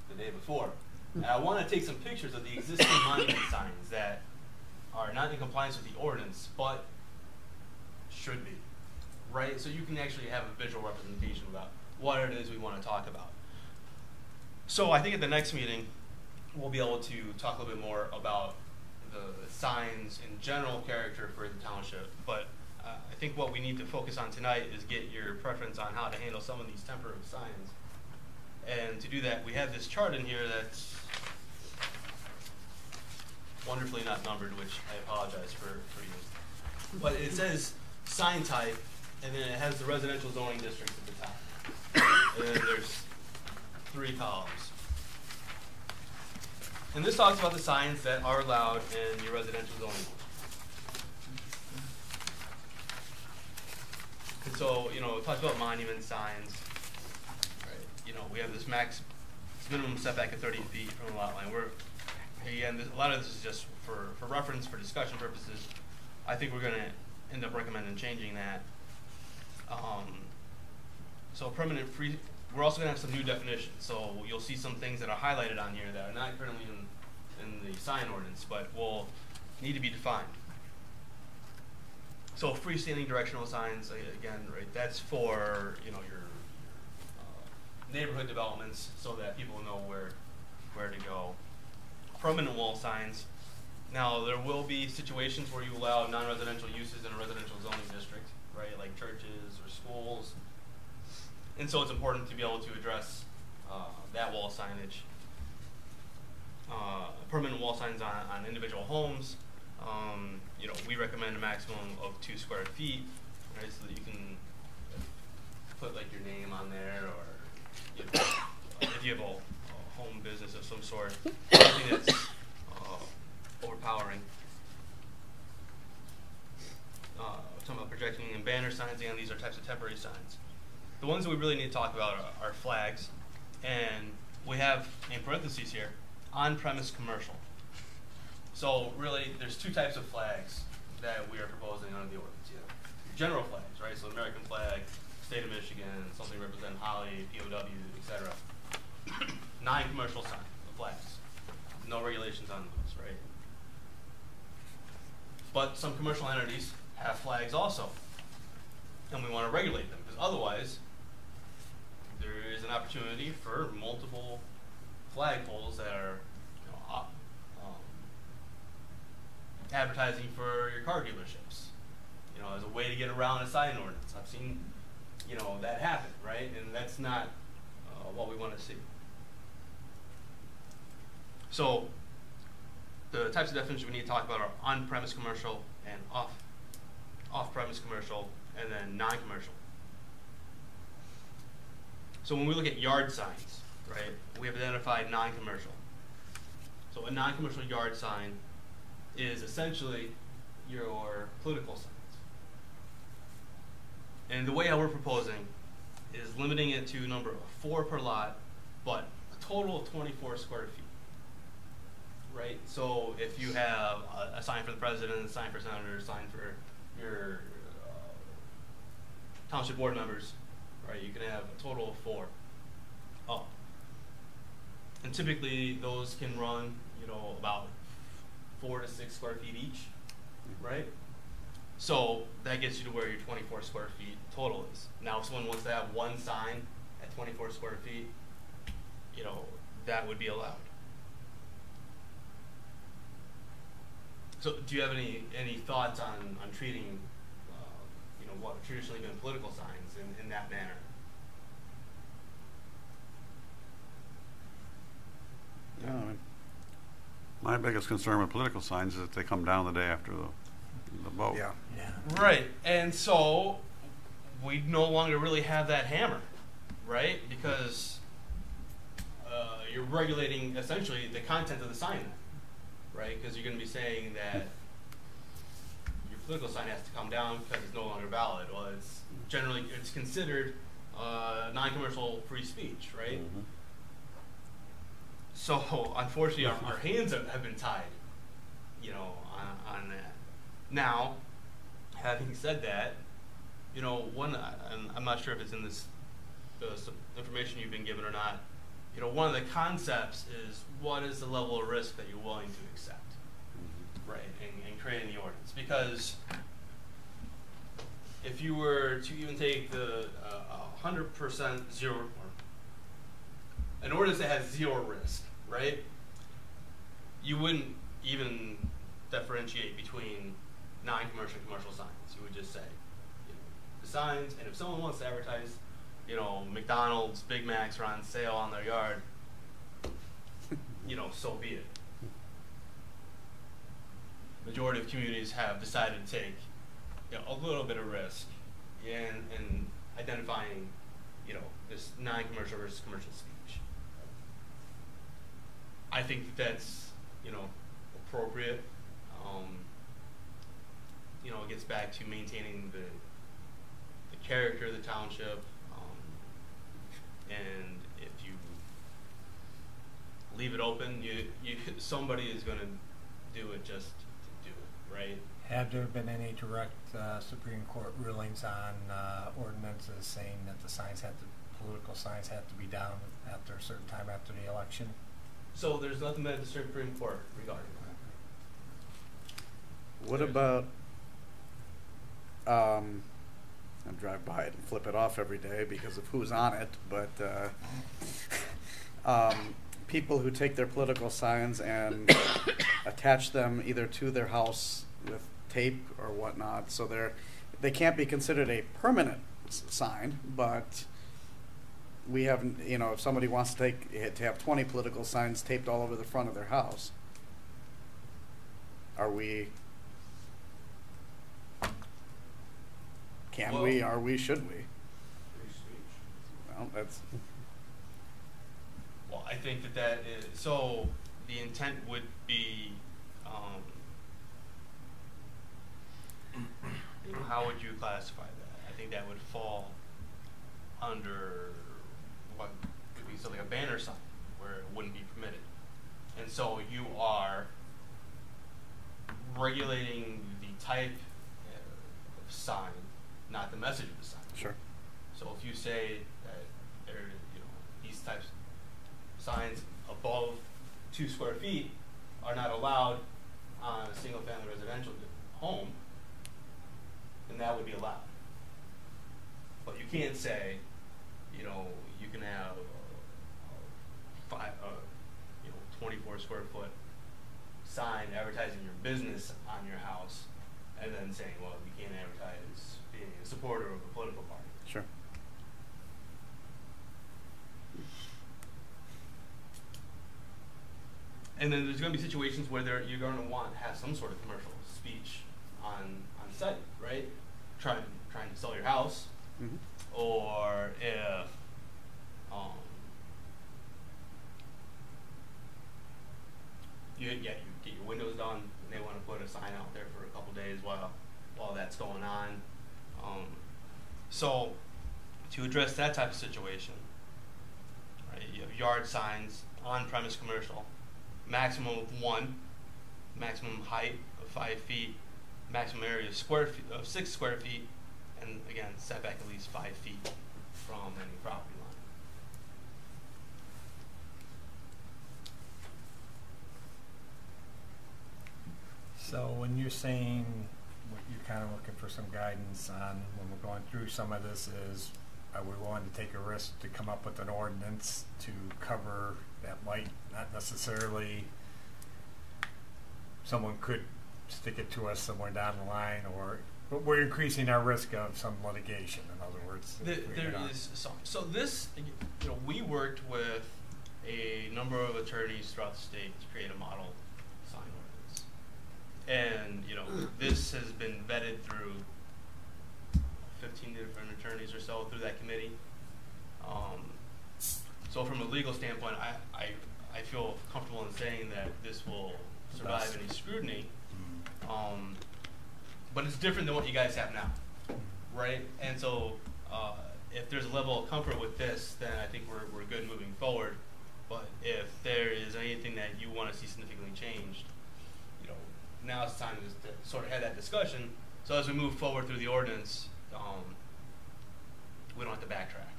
the day before. And I want to take some pictures of the existing monument signs that are not in compliance with the ordinance, but should be, right? So you can actually have a visual representation about what it is we want to talk about. So I think at the next meeting, we'll be able to talk a little bit more about the signs in general character for the township, but I think what we need to focus on tonight is get your preference on how to handle some of these temporary signs. And to do that, we have this chart in here that's wonderfully not numbered, which I apologize for you. But it says sign type, and then it has the residential zoning districts at the top. And then there's 3 columns. And this talks about the signs that are allowed in your residential zoning. And so, you know, it talks about monument signs. Right? You know, we have this minimum setback of 30 feet from the lot line. Again, a lot of this is just for reference, for discussion purposes. I think we're going to end up recommending changing that. So permanent free, we're also going to have some new definitions. So you'll see some things that are highlighted on here that are not currently in the sign ordinance, but will need to be defined. So freestanding directional signs, again, right, that's for, you know, your neighborhood developments so that people know where to go. Permanent wall signs. Now, there will be situations where you allow non-residential uses in a residential zoning district, right, like churches or schools. And so it's important to be able to address that wall signage. Permanent wall signs on individual homes. You know, we recommend a maximum of 2 square feet, right, so that you can put like your name on there, or you know, if you have a home business of some sort, something that's overpowering. Talking about projecting and banner signs, and these are types of temporary signs. The ones that we really need to talk about are flags, and we have in parentheses here, on-premise commercial. So really, there's 2 types of flags that we are proposing under the ordinance. You have general flags, right? So American flag, state of Michigan, something representing Holly, POW, etc. Non-commercial sign, flags. No regulations on those, right? But some commercial entities have flags also, and we want to regulate them, because otherwise there is an opportunity for multiple flagpoles that are, you know, advertising for your car dealerships, as a way to get around a sign ordinance. I've seen, that happen, right? And that's not what we want to see. So the types of definitions we need to talk about are on-premise commercial and off-premise commercial, and then non-commercial. So when we look at yard signs, right, we have identified non-commercial. So a non-commercial yard sign is essentially your political signs. And the way how we're proposing is limiting it to a number of 4 per lot, but a total of 24 square feet. Right? So if you have a sign for the president, a sign for senator, a sign for your township board members, right, you can have a total of 4 up. And typically those can run, about 4 to 6 square feet each, right? So that gets you to where your 24 square feet total is. Now if someone wants to have one sign at 24 square feet, that would be allowed. So do you have any thoughts on treating, what have traditionally been political signs in that manner? Yeah, my biggest concern with political signs is that they come down the day after the vote. Yeah. Right, and so we no longer really have that hammer, right? Because you're regulating essentially the content of the sign, right? Because you're going to be saying that your political sign has to come down because it's no longer valid. Well, it's considered non-commercial free speech, right? Mm-hmm. So unfortunately, our hands have been tied, on that. Now, having said that, I'm not sure if it's in this information you've been given or not. One of the concepts is what is the level of risk that you're willing to accept, right? And creating the ordinance, because if you were to even take the 100% zero, an ordinance that has zero risk, right? You wouldn't even differentiate between non-commercial and commercial signs. You would just say, the signs, and if someone wants to advertise, McDonald's, Big Macs are on sale on their yard, so be it. Majority of communities have decided to take, a little bit of risk in identifying, this non-commercial versus commercial speech. I think that's, appropriate. It gets back to maintaining the character of the township, and if you leave it open, somebody is going to do it just to do it, right? Have there been any direct Supreme Court rulings on ordinances saying that political signs have to be down after a certain time after the election? So there's nothing that the Supreme Court regarding that. What about, I drive by it and flip it off every day because of who's on it, but people who take their political signs and attach them either to their house with tape or whatnot, so they can't be considered a permanent sign, but we haven't, if somebody wants to have 20 political signs taped all over the front of their house, are we should we? Free speech. Well, that's. Well, I think that is, so the intent would be, how would you classify that? I think that would fall under what could be something, a banner sign, where it wouldn't be permitted. And so you are regulating the type of sign, not the message of the sign. Sure. So if you say that there, these types of signs above 2 square feet are not allowed on a single-family residential home, then that would be allowed. But you can't say, you can have 24 square foot sign advertising your business on your house and then saying, well, you can't advertise being a supporter of a political party. Sure. And then there's going to be situations where you're going to want to have some sort of commercial speech on site, right? Trying to sell your house, Mm-hmm. or if you get your windows done and they want to put a sign out there for a couple days while that's going on. So to address that type of situation, right, you have yard signs, on-premise commercial, maximum of 1, maximum height of 5 feet, maximum area of 6 square feet, and again, setback at least 5 feet from any property line. So when you're saying what you're kind of looking for some guidance on when we're going through some of this is, are we willing to take a risk to come up with an ordinance to cover that might not necessarily, someone could stick it to us somewhere down the line, or but we're increasing our risk of some litigation, in other words. There is some. So this, we worked with a number of attorneys throughout the state to create a model sign ordinance. And, this has been vetted through 15 different attorneys or so through that committee. So from a legal standpoint, I feel comfortable in saying that this will survive any scrutiny. But it's different than what you guys have now, right? And so if there's a level of comfort with this, then I think we're good moving forward. But if there is anything that you want to see significantly changed, now it's time to sort of have that discussion. So as we move forward through the ordinance, we don't have to backtrack.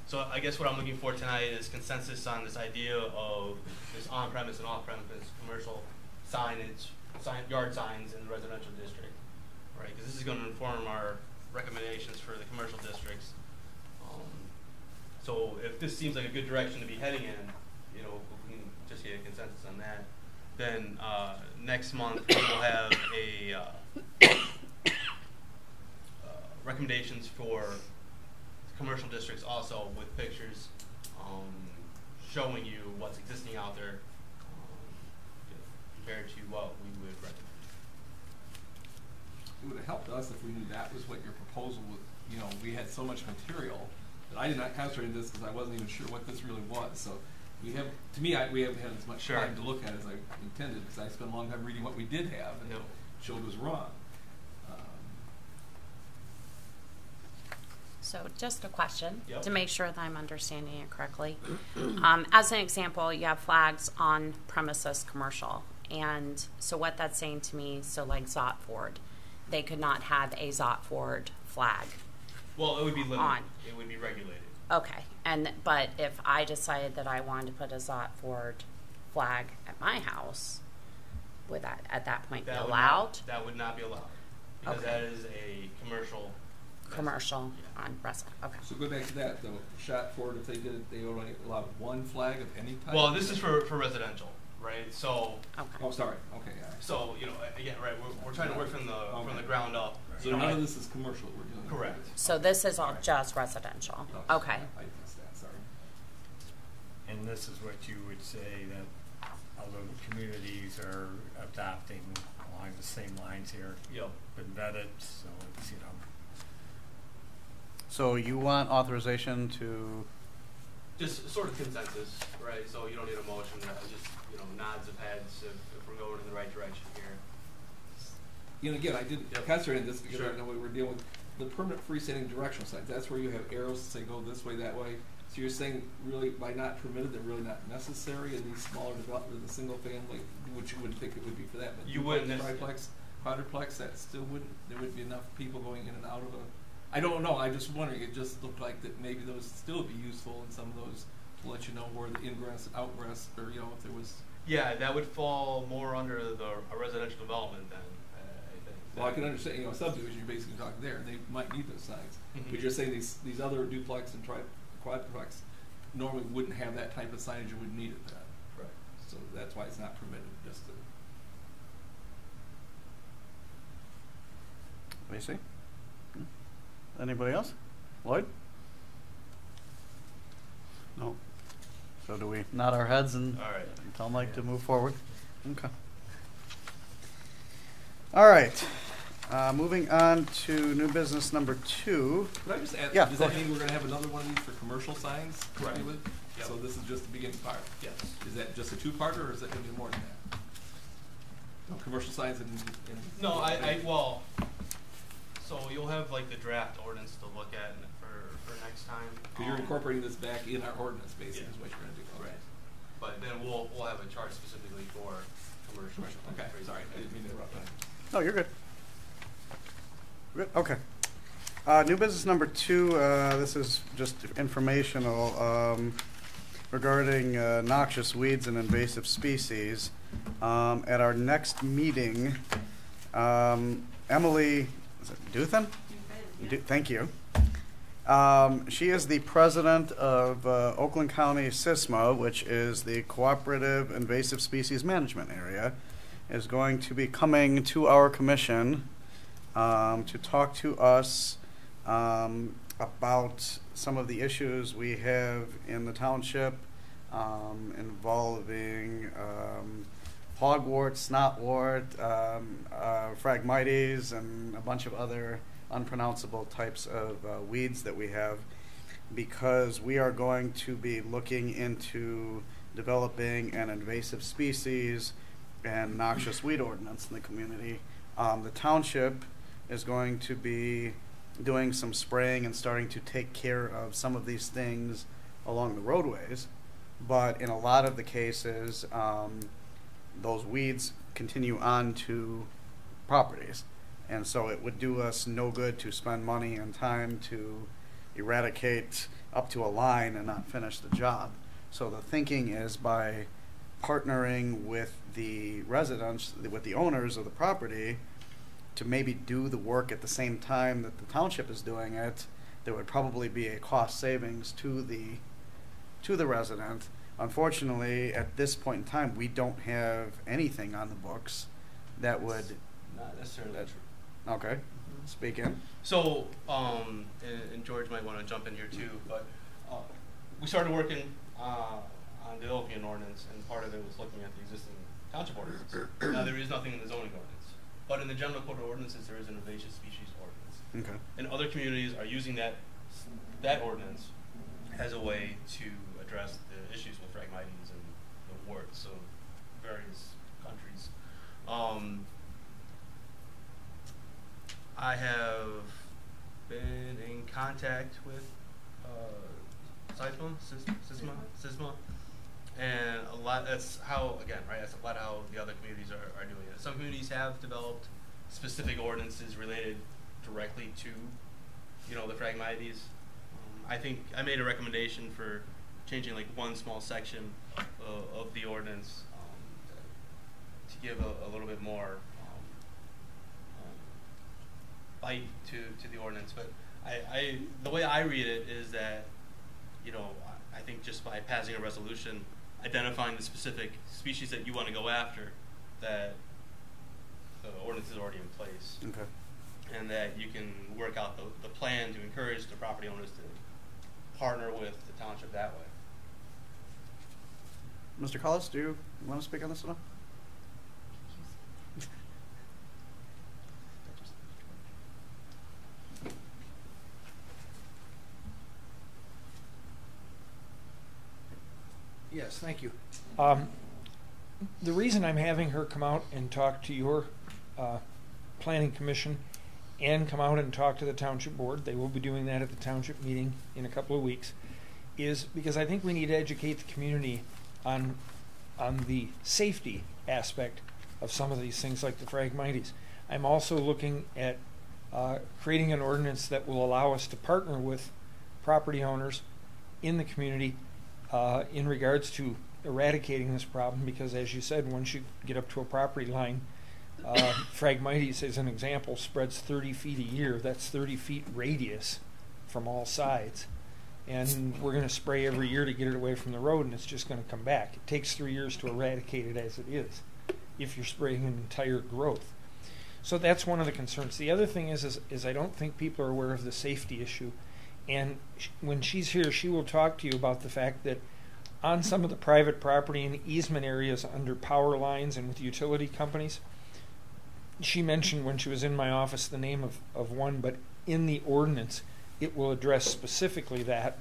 So I guess what I'm looking for tonight is consensus on this idea of this on-premise and off-premise commercial signage, yard signs in the residential district, right? Because this is going to inform our recommendations for the commercial districts. So if this seems like a good direction to be heading in, if we can just get a consensus on that, then next month we will have a recommendations for commercial districts also with pictures showing you what's existing out there compared to what we would recommend. It would have helped us if we knew that was what your proposal was. We had so much material that I did not concentrate on this because I wasn't even sure what this really was. So we haven't had as much time to look at it as I intended, because I spent a long time reading what we did have and showed was wrong. So just a question to make sure that I'm understanding it correctly. As an example, you have flags on premises commercial. And so what that's saying to me, so like Zott Ford, they could not have a Zott Ford flag. Well, it would be limited. It would be regulated. Okay. But if I decided that I wanted to put a Zott Ford flag at my house, would that at that point be allowed? That would not be allowed, because that is a commercial on resident. Okay. So go back to that though. Shot forward, if they did it, they only allowed one flag of any type. Well, this is for residential, right? So. Okay. Oh, sorry. Okay. Yeah. So again, right? We're trying to work from the ground up. So none of this is commercial. We're doing correct. So this is all just residential. Okay. I missed that. Sorry. And this is what you would say that other communities are adopting along the same lines here. Yep. Been vetted, so it's So you want authorization to? Just sort of consensus, right? So you don't need a motion, just nods of heads if we're going in the right direction here. Again, I didn't concentrate on this because I know we were dealing with the permanent freestanding directional signs. That's where you have arrows that say go this way, that way. So you're saying really by not permitted, they're really not necessary in these smaller developments, the single family, which you wouldn't think it would be for that. But you wouldn't. Triplex, quadruplex, that still wouldn't. There wouldn't be enough people going in and out of a. I don't know. I just wondering. It just looked like that maybe those still would be useful in some of those to let you know where the ingress and outgress, or if there was. Yeah, that would fall more under a residential development then. I think. Well, I can understand. A subdivision. You're basically talking there, and they might need those signs. Mm-hmm. But you're saying these other duplex and quadplex normally wouldn't have that type of signage or would need it then. Right. So that's why it's not permitted, just to. Lacey? Anybody else? Lloyd? No. So do we nod our heads and All right. tell Mike to move forward? Okay. All right. Moving on to new business number 2. Could I just add, Yeah, does go that ahead. mean we're gonna have another one of these for commercial signs? Correct. With? Yep. So this is just the beginning part? Yes. Is that just a 2-parter or is that gonna be more than that? No, commercial signs in. No, well, so you'll have like the draft ordinance to look at for next time. Cause you're incorporating this back in our ordinance, basically, Yeah. is what you're gonna do. Okay. Right. But then we'll have a chart specifically for commercial. Okay, sorry, I didn't mean to interrupt. No, you're good. Good. Okay. New business number 2, this is just informational regarding noxious weeds and invasive species. At our next meeting, Emily, is it Duthan? Thank you. She is the president of Oakland County SISMA, which is the Cooperative Invasive Species Management Area, is going to be coming to our commission to talk to us about some of the issues we have in the township involving hogwort, snotwort, phragmites, and a bunch of other unpronounceable types of weeds that we have, because we are going to be looking into developing an invasive species and noxious weed ordinance in the community. The township is going to be doing some spraying and starting to take care of some of these things along the roadways, but in a lot of the cases, those weeds continue on to properties. And so it would do us no good to spend money and time to eradicate up to a line and not finish the job. So the thinking is, by partnering with the residents, with the owners of the property, to maybe do the work at the same time that the township is doing it, there would probably be a cost savings to the resident. Unfortunately, at this point in time, we don't have anything on the books that would. Not necessarily true. Okay, speak in. So, and George might want to jump in here too, but we started working on developing an ordinance, and part of it was looking at the existing township ordinance. Now, there is nothing in the zoning ordinance, but in the general code of ordinances, there is an invasive species ordinance. Okay. And other communities are using that ordinance as a way to address the issues with phragmites and the warts of various countries. I have been in contact with SISMA, and a lot. That's how, again, right? That's a lot how the other communities are doing it. Some communities have developed specific ordinances related directly to, the phragmites. I think I made a recommendation for changing like one small section of the ordinance to give a little bit more bite to the ordinance. But the way I read it is that, I think just by passing a resolution identifying the specific species that you want to go after, that the ordinance is already in place. Okay. And that you can work out the plan to encourage the property owners to partner with the township that way. Mr. Collis, do you want to speak on this at all? Yes, thank you. The reason I'm having her come out and talk to your planning commission and come out and talk to the township board, they will be doing that at the township meeting in a couple of weeks, is because I think we need to educate the community on the safety aspect of some of these things like the phragmites. I'm also looking at creating an ordinance that will allow us to partner with property owners in the community in regards to eradicating this problem, because as you said, once you get up to a property line, phragmites, as an example, spreads 30 feet a year. That's 30 feet radius from all sides. and we're going to spray every year to get it away from the road, and it's just going to come back. It takes 3 years to eradicate it as it is, if you're spraying an entire growth. So that's one of the concerns. The other thing is I don't think people are aware of the safety issue. And when she's here, she will talk to you about the fact that on some of the private property and easement areas under power lines and with utility companies, she mentioned when she was in my office the name of one, but in the ordinance, it will address specifically that.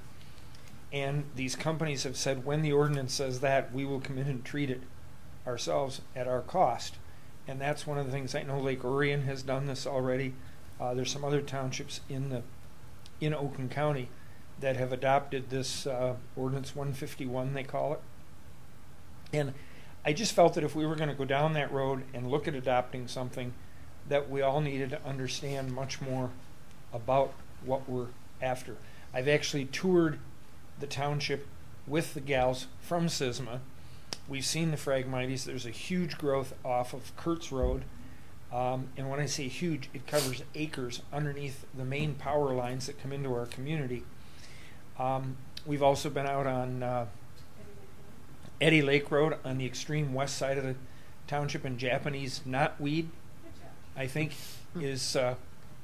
And these companies have said when the ordinance says that, we will come in and treat it ourselves at our cost. And that's one of the things. I know Lake Orion has done this already. There's some other townships in Oakland County that have adopted this ordinance 151, they call it. And I just felt that if we were going to go down that road and look at adopting something, that we all needed to understand much more about what we're after. I've actually toured the township with the gals from SISMA. We've seen the Phragmites. There's a huge growth off of Kurtz Road. And when I say huge, it covers acres underneath the main power lines that come into our community. We've also been out on Eddy Lake Road on the extreme west side of the township, and Japanese knotweed, I think, is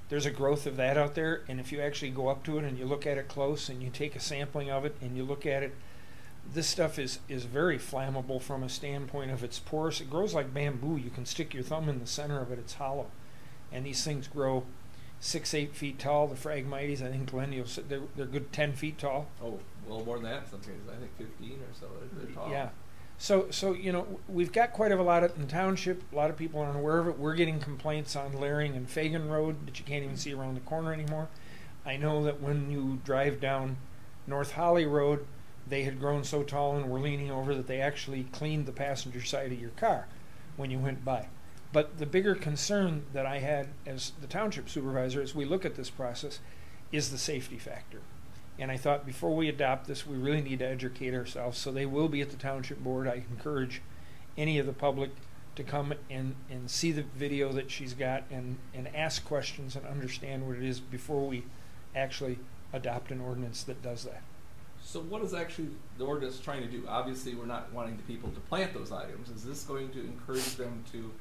there's a growth of that out there. And if you actually go up to it and you look at it close and you take a sampling of it and you look at it, this stuff is very flammable from a standpoint of its porous. It grows like bamboo. You can stick your thumb in the center of it. It's hollow. And these things grow 6-8 feet tall. The Phragmites, I think, Glenn, you'll say they're good 10 feet tall. Oh, well, more than that in some cases. I think 15 or so. They're tall. Yeah. So we've got quite a lot in the township. A lot of people aren't aware of it. We're getting complaints on Laring and Fagan Road that you can't even see around the corner anymore. I know that when you drive down North Holly Road, they had grown so tall and were leaning over that they actually cleaned the passenger side of your car when you went by. But the bigger concern that I had as the township supervisor as we look at this process is the safety factor. And I thought before we adopt this, we really need to educate ourselves. So they will be at the township board. I encourage any of the public to come and see the video that she's got and ask questions and understand what it is before we actually adopt an ordinance that does that. So what is actually the ordinance trying to do? Obviously, we're not wanting the people to plant those items. Is this going to encourage them to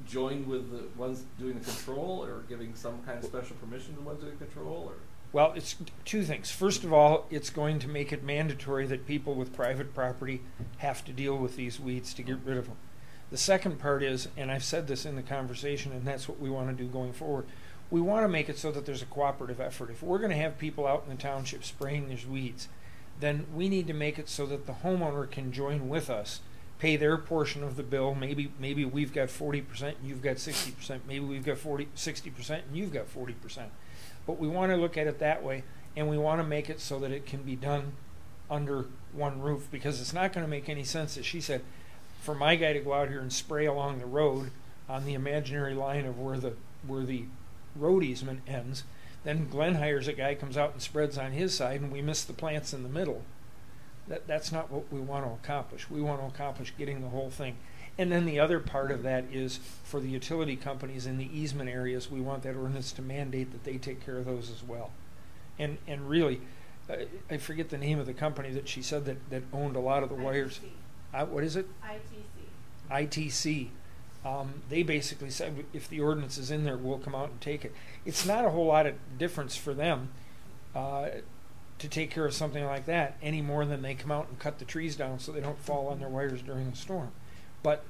join with the ones doing the control, or giving some kind of special permission to the ones doing control? Or? Well, it's two things. First of all, it's going to make it mandatory that people with private property have to deal with these weeds to get rid of them. The second part is, and I've said this in the conversation, and that's what we want to do going forward, we want to make it so that there's a cooperative effort. If we're going to have people out in the township spraying these weeds, then we need to make it so that the homeowner can join with us, pay their portion of the bill. Maybe we've got 40% and you've got 60%. Maybe we've got 60% and you've got 40%. But we want to look at it that way, and we want to make it so that it can be done under one roof, because it's not going to make any sense, as she said, for my guy to go out here and spray along the road on the imaginary line of where the road easement ends. Then Glenn hires a guy, comes out and spreads on his side, and we miss the plants in the middle. That's not what we want to accomplish. We want to accomplish getting the whole thing. And then the other part of that is for the utility companies in the easement areas, we want that ordinance to mandate that they take care of those as well. And really, I forget the name of the company that she said that owned a lot of the wires. What is it? ITC. They basically said if the ordinance is in there, we'll come out and take it. It's not a whole lot of difference for them to take care of something like that any more than they come out and cut the trees down so they don't fall on their wires during the storm. But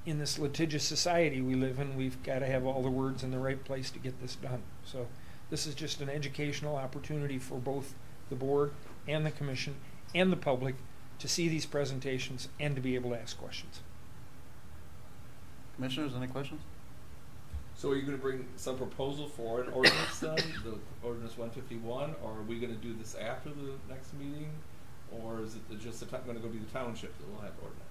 in this litigious society we live in, we've got to have all the words in the right place to get this done. So this is just an educational opportunity for both the board and the commission and the public to see these presentations and to be able to ask questions. Commissioners, any questions? So are you going to bring some proposal for an ordinance then, the ordinance 151, or are we going to do this after the next meeting, or is it just going to go be the township that will have ordinance?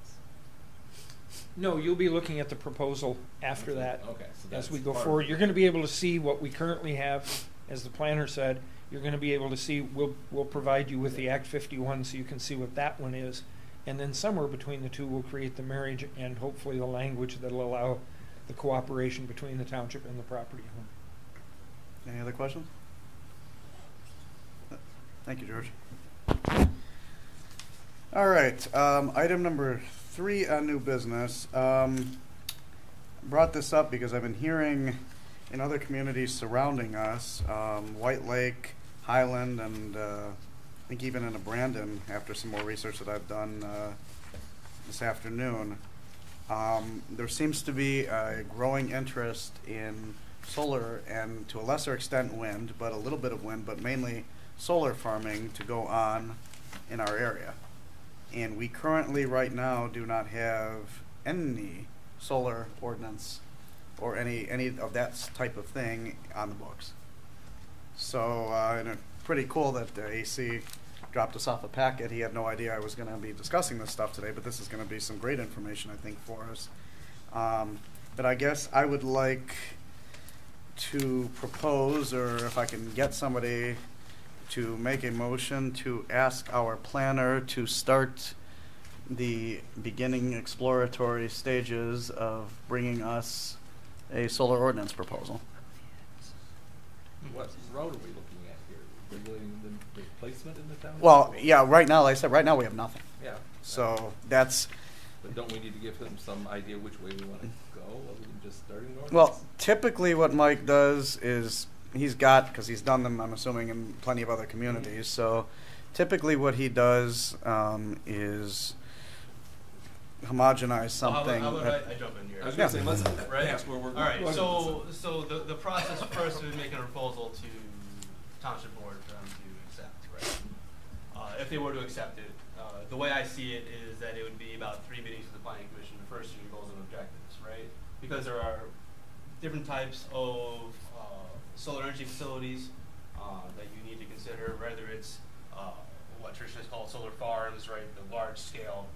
No, you'll be looking at the proposal after that. Okay, so as we go forward. You're going to be able to see what we currently have, as the planner said. You're going to be able to see, we'll provide you with the Act 51 so you can see what that one is. And then somewhere between the two, we'll create the marriage and hopefully the language that will allow the cooperation between the township and the property owner. Any other questions? Thank you, George. All right, item number 3 on new business. Brought this up because I've been hearing in other communities surrounding us, White Lake, Highland, and I think even in Brandon, after some more research that I've done this afternoon, there seems to be a growing interest in solar and to a lesser extent wind, but a little bit of wind, but mainly solar farming to go on in our area. And we currently right now do not have any solar ordinance or any of that type of thing on the books. So and it's pretty cool that AC dropped us off a packet. He had no idea I was going to be discussing this stuff today, but this is going to be some great information, I think, for us. But I guess I would like to propose, or if I can get somebody to make a motion to ask our planner to start the beginning exploratory stages of bringing us a solar ordinance proposal. What road are we looking at here? Regulating the placement in the town? Well, yeah, right now, like I said, right now we have nothing. Yeah. So that's, But don't we need to give them some idea which way we want to go, other than just starting an ordinance? well, typically what Mike does is he's got, because he's done them, I'm assuming, in plenty of other communities. So typically what he does is homogenize something. How about I jump in here? I was going to say, let's Right? ask where we're All right, going with this. so the process first is making a proposal to Township Board for them to accept, right? If they were to accept it, the way I see it is that it would be about 3 meetings with the Planning Commission to first year goals and objectives, right? Because there are different types of solar energy facilities that you need to consider, whether it's what traditionally is called solar farms, right? The large scale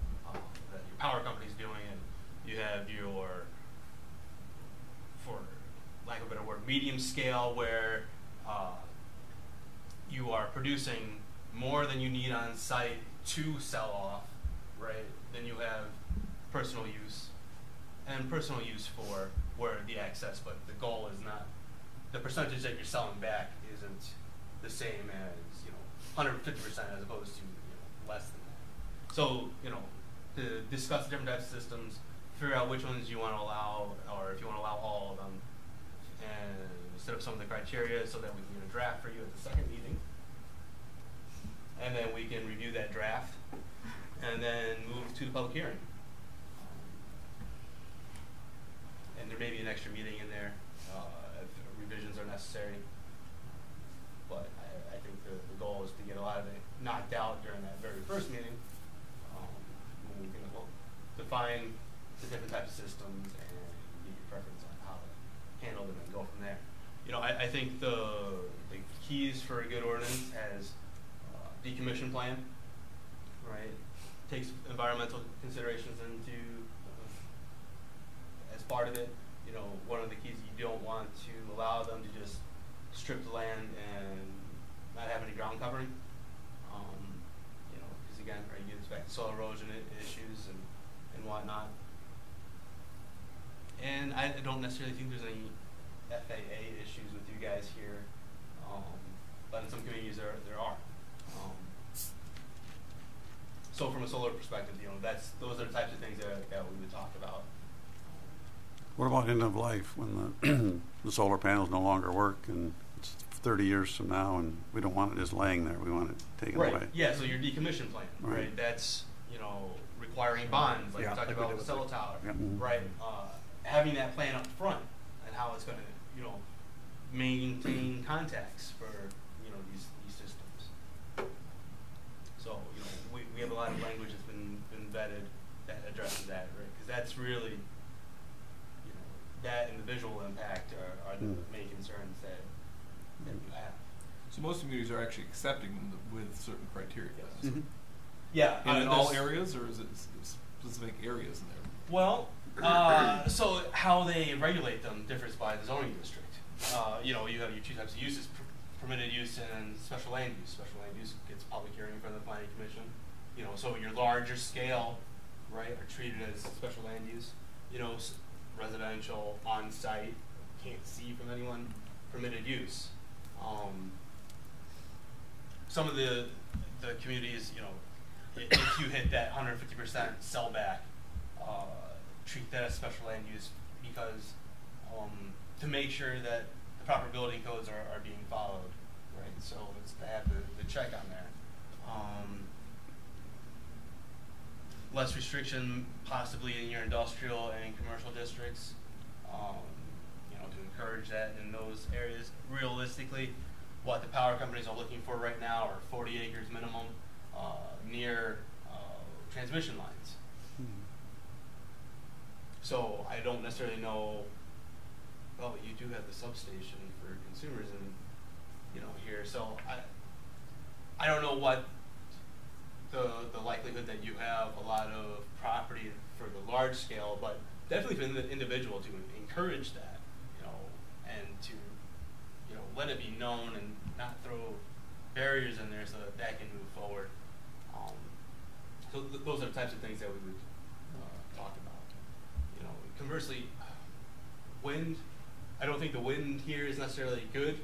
that your power company's doing, and you have your, for lack of a better word, medium scale, where you are producing more than you need on site to sell off, right? Then you have personal use, and personal use for where the excess, but the goal is not, the percentage that you're selling back isn't the same as, 150% as opposed to, less than that. So, to discuss different types of systems, figure out which ones you want to allow, or if you want to allow all of them, and set up some of the criteria so that we can get a draft for you at the second meeting. And then we can review that draft, and then move to the public hearing. And there may be an extra meeting in there if revisions are necessary. But I think the goal is to get a lot of it knocked out during that very first meeting. When we can define the different types of systems and get your preference on how to handle them and go from there. I think the keys for a good ordinance has decommission plan, right? Takes environmental considerations into as part of it. One of the keys, you don't want to allow them to just strip the land and not have any ground covering. Because again, right, you expect soil erosion issues and whatnot. And I don't necessarily think there's any FAA issues with you guys here, but in some communities there are. So from a solar perspective, those are the types of things that we would talk about. What about end of life when the solar panels no longer work and it's 30 years from now and we don't want it just laying there, we want it taken away? Yeah, so your decommission plan, right? That's, requiring bonds, like we talked about with the cell tower, right? Having that plan up front and how it's going to, maintain contacts for, these systems. So, we have a lot of language that's been vetted that addresses that, right? Because that's really, that and the visual impact are the main concerns that you have. So most communities are actually accepting them with certain criteria. Yes. Mm-hmm. Yeah. And in all areas, or is it specific areas in there? Well, so how they regulate them differs by the zoning district. You have your two types of uses, permitted use and special land use. Special land use gets public hearing from the Planning Commission. So your larger scale, right, are treated as special land use. Residential, on-site, can't see from anyone, permitted use. some of the communities, you know, if you hit that 150% sellback, treat that as special land use because to make sure that the proper building codes are being followed, right? So it's to have the check on there. Less restriction possibly in your industrial and commercial districts, you know, to encourage that in those areas. Realistically, what the power companies are looking for right now are 40 acres minimum near transmission lines. So I don't necessarily know, well, you do have the substation for consumers and, you know, here. So I don't know what the likelihood that you have a lot of property for the large scale, but definitely for the individual to encourage that, you know, and to, you know, let it be known and not throw barriers in there so that can move forward. So those are the types of things that we would talk about. You know, conversely, wind, I don't think the wind here is necessarily good.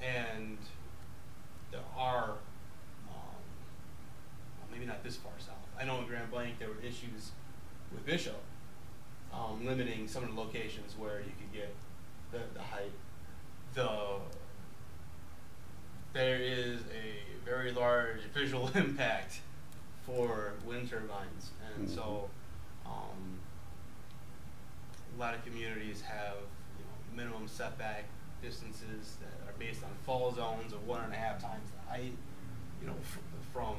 And there are, well, maybe not this far south. I know in Grand Blanc there were issues with Bishop, limiting some of the locations where you could get the height. There is a very large visual impact for wind turbines, and so a lot of communities have, you know, minimum setback distances that are based on fall zones of 1.5 times the height, you know, from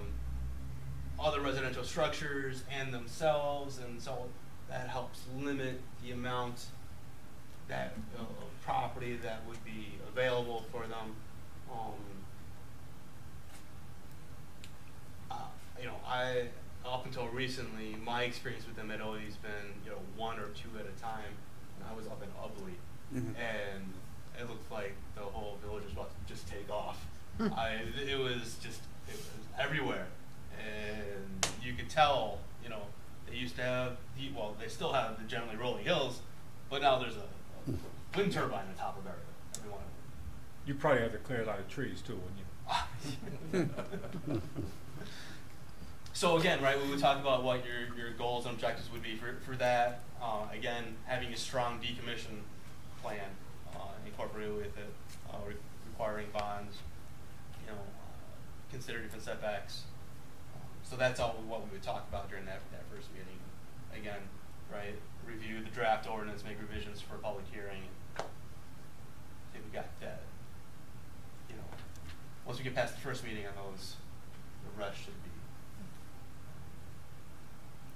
other residential structures and themselves, and so that helps limit the amount that of property that would be available for them. You know, up until recently, my experience with them had always been, you know, 1 or 2 at a time. And I was up in Ubley, and it looked like the whole village was about to just take off. It was everywhere, and you could tell, you know, they used to have well, they still have the generally rolling hills, but now there's a wind turbine on top of every one of them. You probably have to clear a lot of trees too, wouldn't you? So again, right, we would talk about what your goals and objectives would be for that. Again, having a strong decommission plan incorporated with it, requiring bonds, you know, consider different setbacks. So that's all what we would talk about during that first meeting. Again, right, review the draft ordinance, make revisions for public hearing. I think we got that. You know, once we get past the first meeting on those, the rest should be.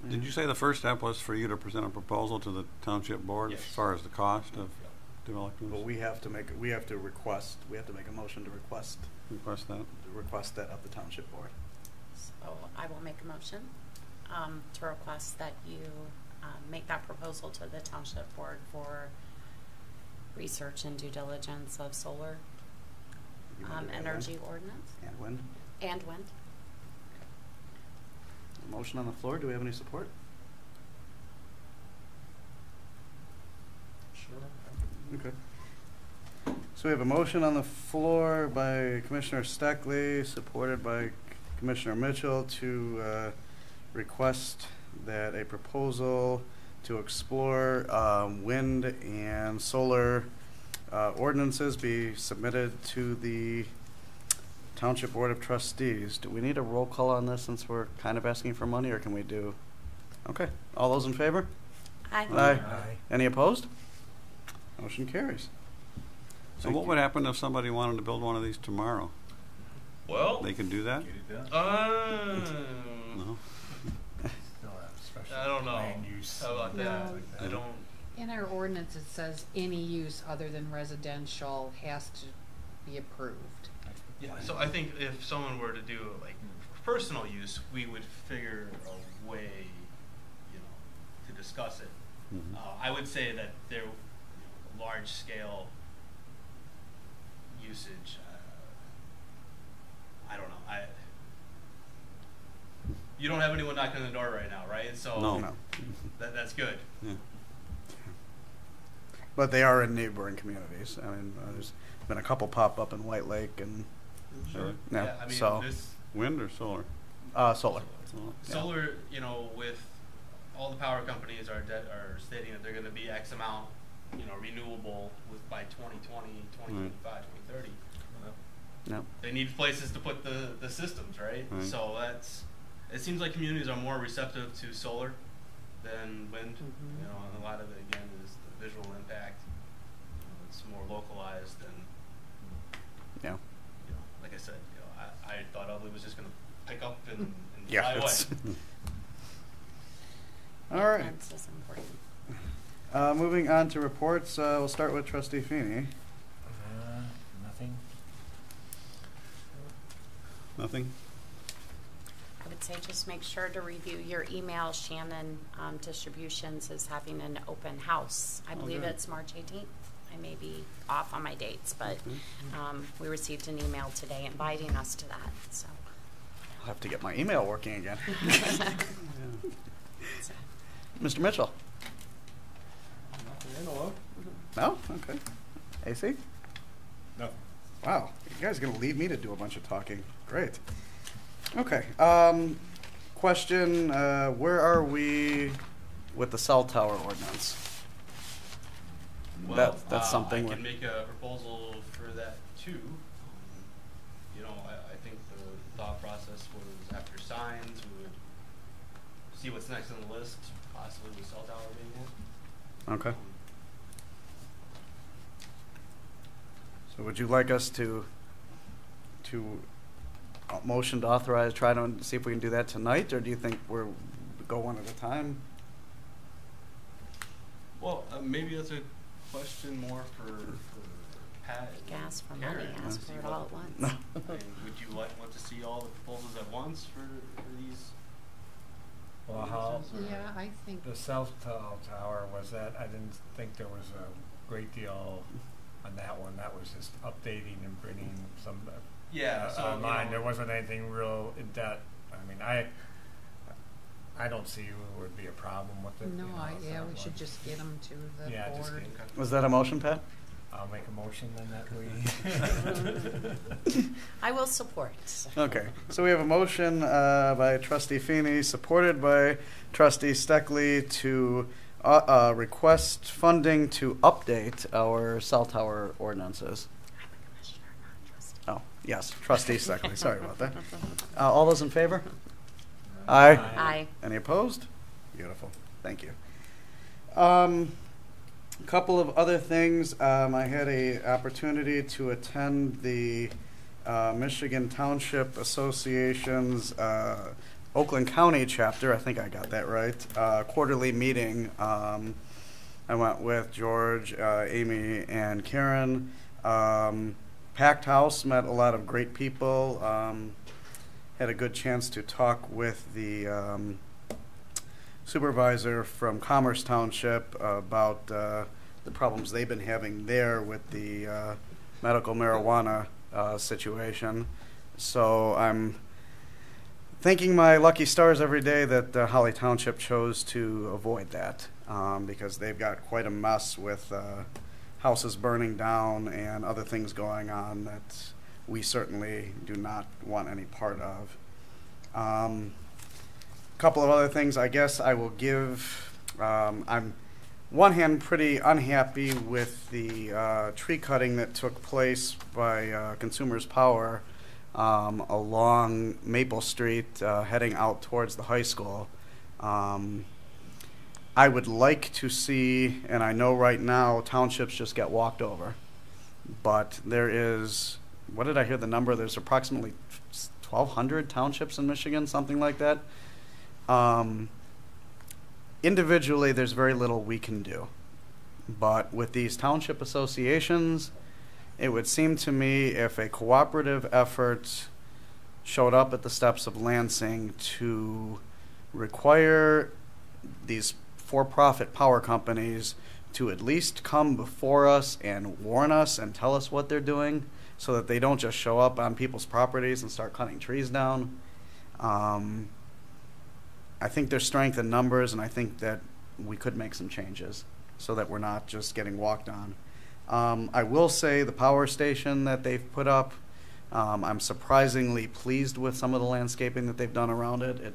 Did you say the first step was for you to present a proposal to the township board Yes. as far as the cost of developing? But we have to make a motion to request that of the township board. So I will make a motion to request that you make that proposal to the township board for research and due diligence of solar energy ordinance. And wind. And wind. A motion on the floor. Do we have any support? Sure. Okay. So we have a motion on the floor by Commissioner Steckley, supported by Commissioner Mitchell, to request that a proposal to explore wind and solar ordinances be submitted to the Township Board of Trustees. Do we need a roll call on this since we're kind of asking for money, or can we do? Okay. All those in favor? Aye. Aye. Any opposed? Motion carries. So what would happen if somebody wanted to build one of these tomorrow? Well, They can do that? Get it done. No. Still have special I don't know. land use. How about that? No. I don't. In our ordinance, it says any use other than residential has to be approved. Yeah, so I think if someone were to do like personal use, we would figure a way, you know, to discuss it. Mhm. I would say that there, you know, large scale usage. I don't know. You don't have anyone knocking on the door right now, right? So No. that's good. Yeah. But they are in neighboring communities. I mean, there's been a couple pop up in White Lake and Sure. yeah. I mean, So this Wind or solar? solar. Yeah. solar, you know, with all the power companies are stating that they're going to be X amount, you know, renewable by 2020, 2025, 2030. No. They need places to put the systems, right? Right. So it seems like communities are more receptive to solar than wind. Mhm. You know, and a lot of it again is the visual impact. You know, it's more localized and Yeah. you know, like I said, you know, I thought Ugly was just going to pick up and Yeah. fly away. It's all right. That's just important. Moving on to reports, we'll start with Trustee Feeney. Nothing. Nothing? I would say just make sure to review your email. Shannon Distributions is having an open house. I believe good. it's March 18th. I may be off on my dates, but Okay. we received an email today inviting us to that. So, I'll have to get my email working again. so Mr. Mitchell? Nothing I know of. No? Okay. AC? Nothing. Wow. You guys are going to leave me to do a bunch of talking. Great. Okay. Question, where are we with the cell tower ordinance? Well, That's something I we're- can make a proposal for that too. You know, I think the thought process was after signs, we would see what's next on the list, possibly with cell tower being it. Okay. So would you like us to motion to authorize, try to see if we can do that tonight, or do you think we're go one at a time? Well, maybe that's a question more for Pat. and gas for Karen money, to ask see for it what- all at once. And would you want to see all the proposals at once for these? Well, how, ordinances, or- Yeah, I think, the cell tower was that, I didn't think there was a great deal on that one. That was just updating and bringing some Yeah, so, you online. know- There wasn't anything real in depth. I mean, I don't see what would be a problem with it. no, you know, yeah, so we like- should just get them to the Yeah, just board. get- Was that a motion, Pat? I'll make a motion then that we. I will support. Okay, so we have a motion by Trustee Feeney, supported by Trustee Steckley to request funding to update our cell tower ordinances. I'm a commissioner, not trustee. Oh, yes, Trustee Steckley, sorry about that. All those in favor? Aye. Aye. Any opposed? Beautiful, thank you. A couple of other things. I had a opportunity to attend the Michigan Township Association's Oakland County chapter. I think I got that right. Quarterly meeting. I went with George, Amy, and Karen. Packed house. Met a lot of great people. Had a good chance to talk with the supervisor from Commerce Township about the problems they've been having there with the medical marijuana situation. So I'm thanking my lucky stars every day that Holly Township chose to avoid that because they've got quite a mess with houses burning down and other things going on that we certainly do not want any part of. Couple of other things I guess I will give. I'm one hand pretty unhappy with the tree cutting that took place by Consumers Power along Maple Street heading out towards the high school. I would like to see, and I know right now townships just get walked over, but there is, what did I hear the number? There's approximately 1,200 townships in Michigan, something like that. Individually, there's very little we can do. But with these township associations, it would seem to me if a cooperative effort showed up at the steps of Lansing to require these for-profit power companies to at least come before us and warn us and tell us what they're doing so that they don't just show up on people's properties and start cutting trees down. I think there's strength in numbers, and I think that we could make some changes. so that we're not just getting walked on. I will say the power station that they've put up, I'm surprisingly pleased with some of the landscaping that they've done around it. It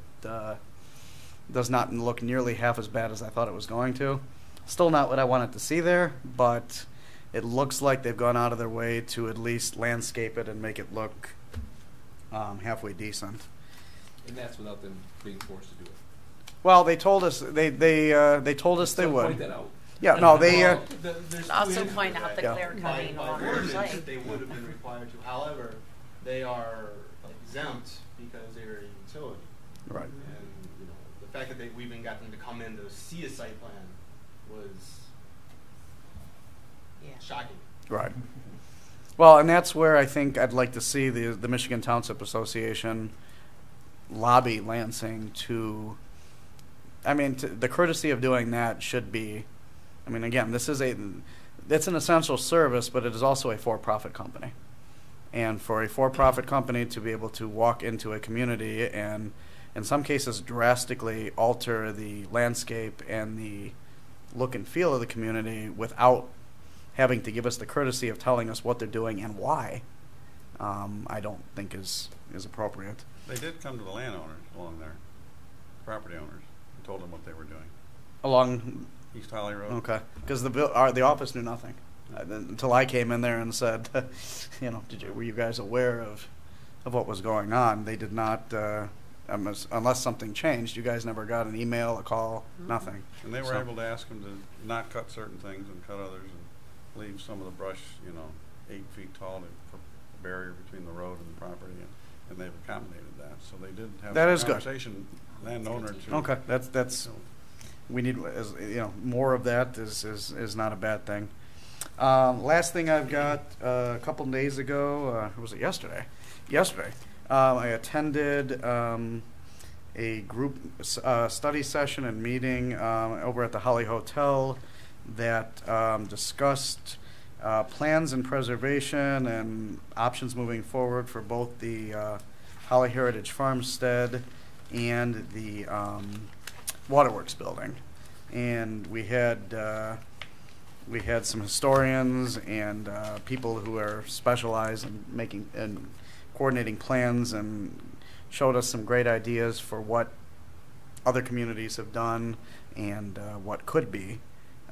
does not look nearly half as bad as I thought it was going to. Still not what I wanted to see there, but it looks like they've gone out of their way to at least landscape it and make it look halfway decent. And that's without them being forced to do it. Well, they told us they told us they So would. point that out. Yeah, no, they. Also point out the Yeah. clear By cutting along the ordinance, site. they would have been required to. However, they are exempt because they're a utility. Right. And the fact that we even got them to come in to see a site plan was shocking. Right. Well, and that's where I think I'd like to see the Michigan Township Association lobby Lansing to. I mean, the courtesy of doing that should be. I mean, again, it's an essential service, but it is also a for-profit company. And for a for-profit company to be able to walk into a community and, in some cases, drastically alter the landscape and the look and feel of the community without having to give us the courtesy of telling us what they're doing and why, I don't think is appropriate. They did come to the landowners along there, property owners, and told them what they were doing. Along East Holly Road. Okay, because the office knew nothing until I came in there and said, were you guys aware of what was going on? They did not, unless something changed. You guys never got an email, a call, nothing. And they were able to ask them to not cut certain things and cut others, and leave some of the brush, 8 feet tall for a barrier between the road and the property, and they've accommodated that. So they did have that some is conversation, landowner to. Okay, that's. We need, more of that is not a bad thing. Last thing I've got, a couple days ago, was it yesterday? Yesterday, I attended a group study session and meeting over at the Holly Hotel that discussed plans and preservation and options moving forward for both the Holly Heritage Farmstead and the Waterworks building. And we had some historians and people who are specialized in making and coordinating plans, and showed us some great ideas for what other communities have done and what could be.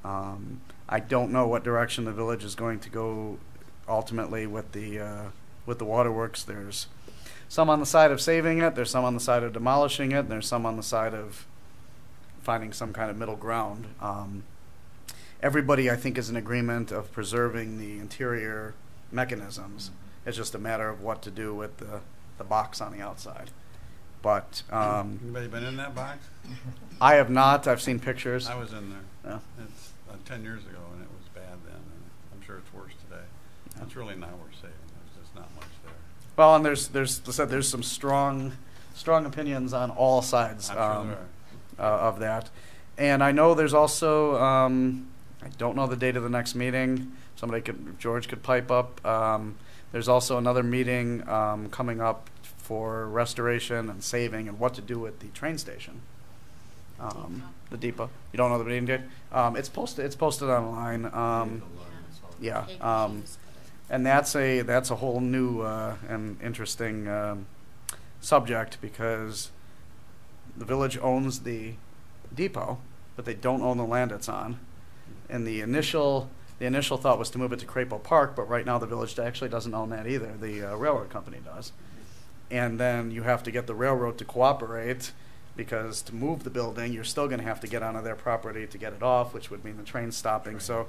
I don't know what direction the village is going to go ultimately with the waterworks. There's some on the side of saving it, there's some on the side of demolishing it, and there's some on the side of finding some kind of middle ground. Everybody, I think, is in agreement of preserving the interior mechanisms. It's just a matter of what to do with the box on the outside. But Anybody been in that box? I have not. I've seen pictures. I was in there. Yeah. It's 10 years ago, and it was bad then, and I'm sure it's worse today. It's really not worth saving. There's just not much there. Well, and there's some strong opinions on all sides. I'm sure there are. Of that. And I know there's also, I don't know the date of the next meeting. George could pipe up. There's also another meeting coming up for restoration and saving and what to do with the train station. The depot. You don't know the meeting date? It's posted online. Yeah. And that's a whole new and interesting subject, because the village owns the depot, but they don't own the land it's on. And the initial thought was to move it to Crapo Park, but right now the village actually doesn't own that either. The railroad company does. And then you have to get the railroad to cooperate, because to move the building, you're still going to have to get onto their property to get it off, which would mean the train stopping. So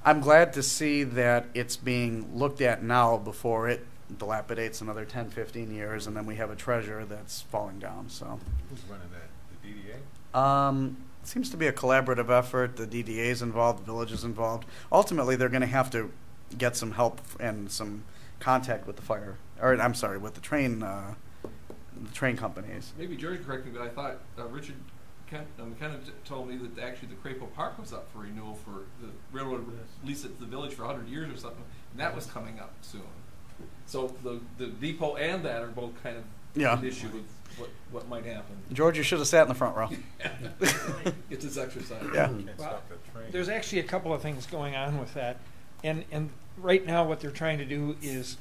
I'm glad to see that it's being looked at now before it dilapidates another 10, 15 years, and then we have a treasure that's falling down. So Who's running that? The DDA? it seems to be a collaborative effort. The DDA is involved, the village is involved. Ultimately, they're going to have to get some help and some contact with with the train companies. Maybe George can correct me, but I thought Richard McKenna told me that actually the Crapo Park was up for renewal for the railroad lease it to the village for 100 years or something, and that was coming up soon. So the depot and that are both kind of Yeah. an issue with what might happen. George, you should have sat in the front row. It's his exercise. Yeah. Can't Well, stop the train. There's actually a couple of things going on with that. And right now what they're trying to do is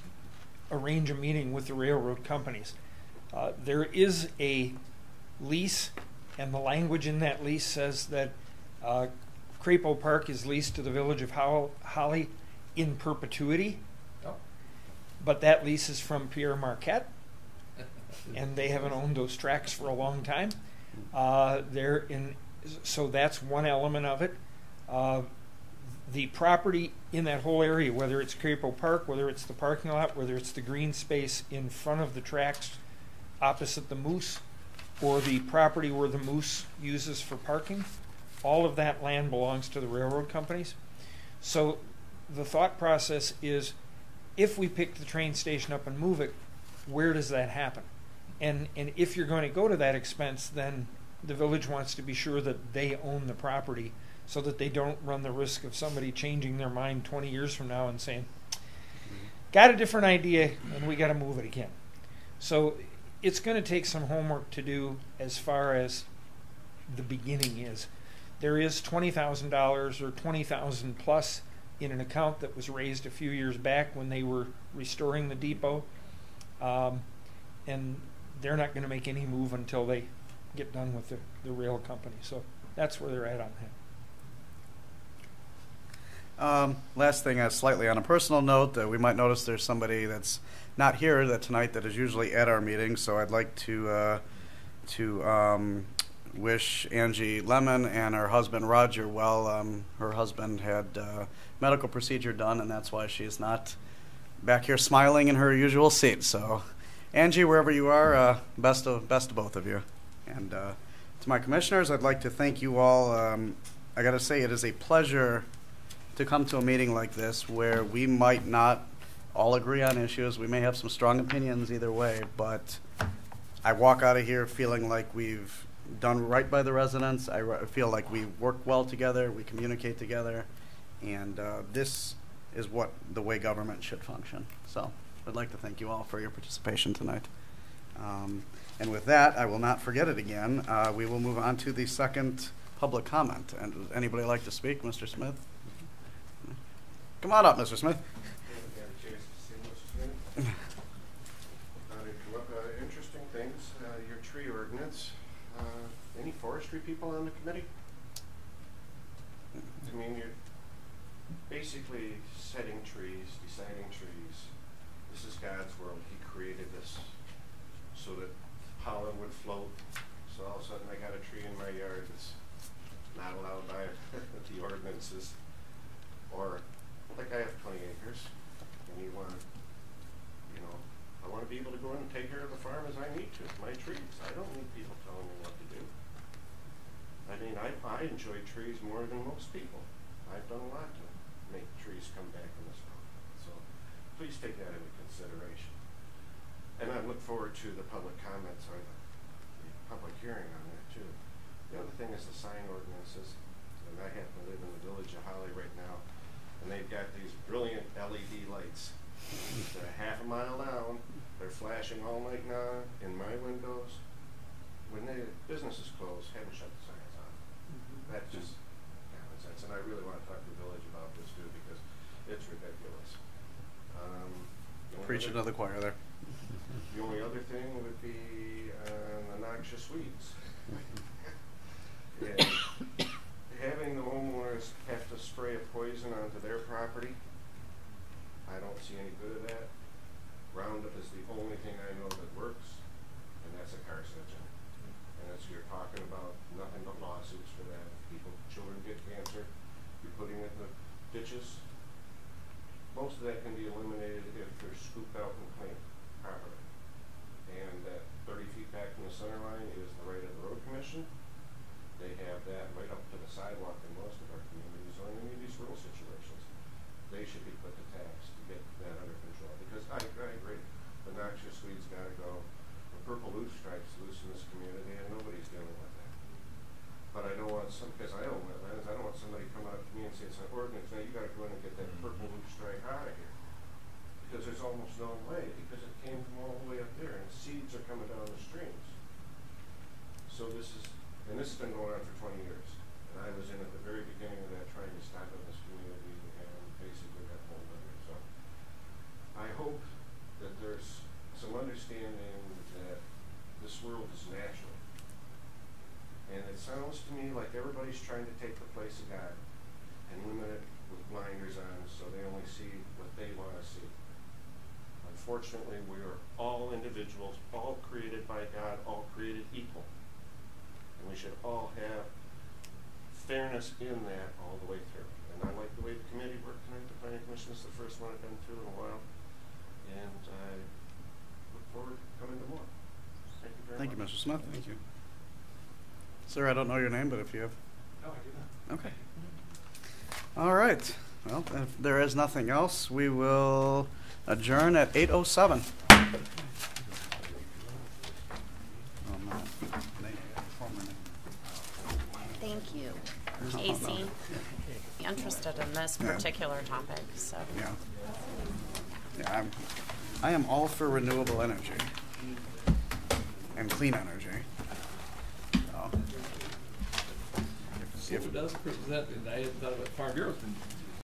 arrange a meeting with the railroad companies. There is a lease, and the language in that lease says that Crapo Park is leased to the Village of Holly in perpetuity. Oh. But that lease is from Pierre Marquette, and they haven't owned those tracks for a long time. So that's one element of it. The property in that whole area, whether it's Crapo Park, whether it's the parking lot, whether it's the green space in front of the tracks opposite the Moose, or the property where the Moose uses for parking, all of that land belongs to the railroad companies. So the thought process is, if we pick the train station up and move it, where does that happen? And if you're going to go to that expense, then the village wants to be sure that they own the property so that they don't run the risk of somebody changing their mind 20 years from now and saying, got a different idea and we got to move it again. So it's going to take some homework to do as far as the beginning is. There is $20,000 or $20,000 plus in an account that was raised a few years back when they were restoring the depot. And they're not going to make any move until they get done with the rail company. So that's where they're at on that. Last thing, slightly on a personal note, we might notice there's somebody that's not here tonight that is usually at our meeting. So I'd like to wish Angie Lemon and her husband Roger well. Her husband had medical procedure done, and that's why she's not back here smiling in her usual seat. So, Angie, wherever you are, best of both of you. And to my commissioners, I'd like to thank you all. I got to say, it is a pleasure to come to a meeting like this where we might not all agree on issues. We may have some strong opinions either way, but I walk out of here feeling like we've done right by the residents. I feel like we work well together, we communicate together, and this is what the way government should function. So I'd like to thank you all for your participation tonight. And with that, I will not forget it again. We will move on to the second public comment. And would anybody like to speak? Mr. Smith? Come on up, Mr. Smith. Interesting things. Your tree ordinance. Any forestry people on the committee? I mean, you're basically setting trees, deciding trees. This is God's world. He created this so that pollen would float. So all of a sudden I got a tree in my yard that's not allowed by the ordinances. Or, like, I have 20 acres, and you want to, I want to be able to go in and take care of the farm as I need to, my trees. I don't need people telling me what to do. I mean, I enjoy trees more than most people. I've done a lot to make trees come back in this world. So please take that into consideration. And I look forward to the public comments or the public hearing on that too. The other thing is the sign ordinances. And I happen to live in the village of Holly right now, and they've got these brilliant LED lights. They're half a mile down. They're flashing all night now in my windows. When the business is closed, have them shut the signs off. That's just common sense. And I really want to talk to the village about this too, because it's ridiculous. Preaching to the choir there. The only other thing would be the noxious weeds. And having the homeowners have to spray a poison onto their property, I don't see any good of that. Roundup is the only thing I know that works, and that's a carcinogen. And as you're talking about, nothing but lawsuits for that. Children get cancer, you're putting it in the ditches. Most of that can be eliminated if they're scooped out and cleaned properly. And that 30 feet back from the center line is the right of the road commission. They have that right up to the sidewalk in most of our communities, or in any of these rural situations. They should be put to tax to get that under control. Because I agree, the noxious weeds got to go. The purple loose stripes loose in this community, and nobody's dealing with that. But I don't want because I own wetlands, I don't want somebody coming up to me and say it's an ordinance, now you got to go in and get that purple loose stripe out of here. Because there's almost no way, because it came from all the way up there, and seeds are coming sounds to me like everybody's trying to take the place of God and limit it with blinders on so they only see what they want to see. Unfortunately, we are all individuals, all created by God, all created equal. And we should all have fairness in that all the way through. And I like the way the committee worked tonight. The Planning Commission is the first one I've been through in a while. And I look forward to coming to more. Thank you very much. Thank you, Mr. Smith. Thank you. Sir, I don't know your name, but if you have... No, I do not. Okay. All right. Well, if there is nothing else, we will adjourn at 8:07. Thank you, Casey. Interested in this particular topic, so. Yeah, I am all for renewable energy and clean energy. So, So it does present, and I hadn't thought about Farm Bureau's been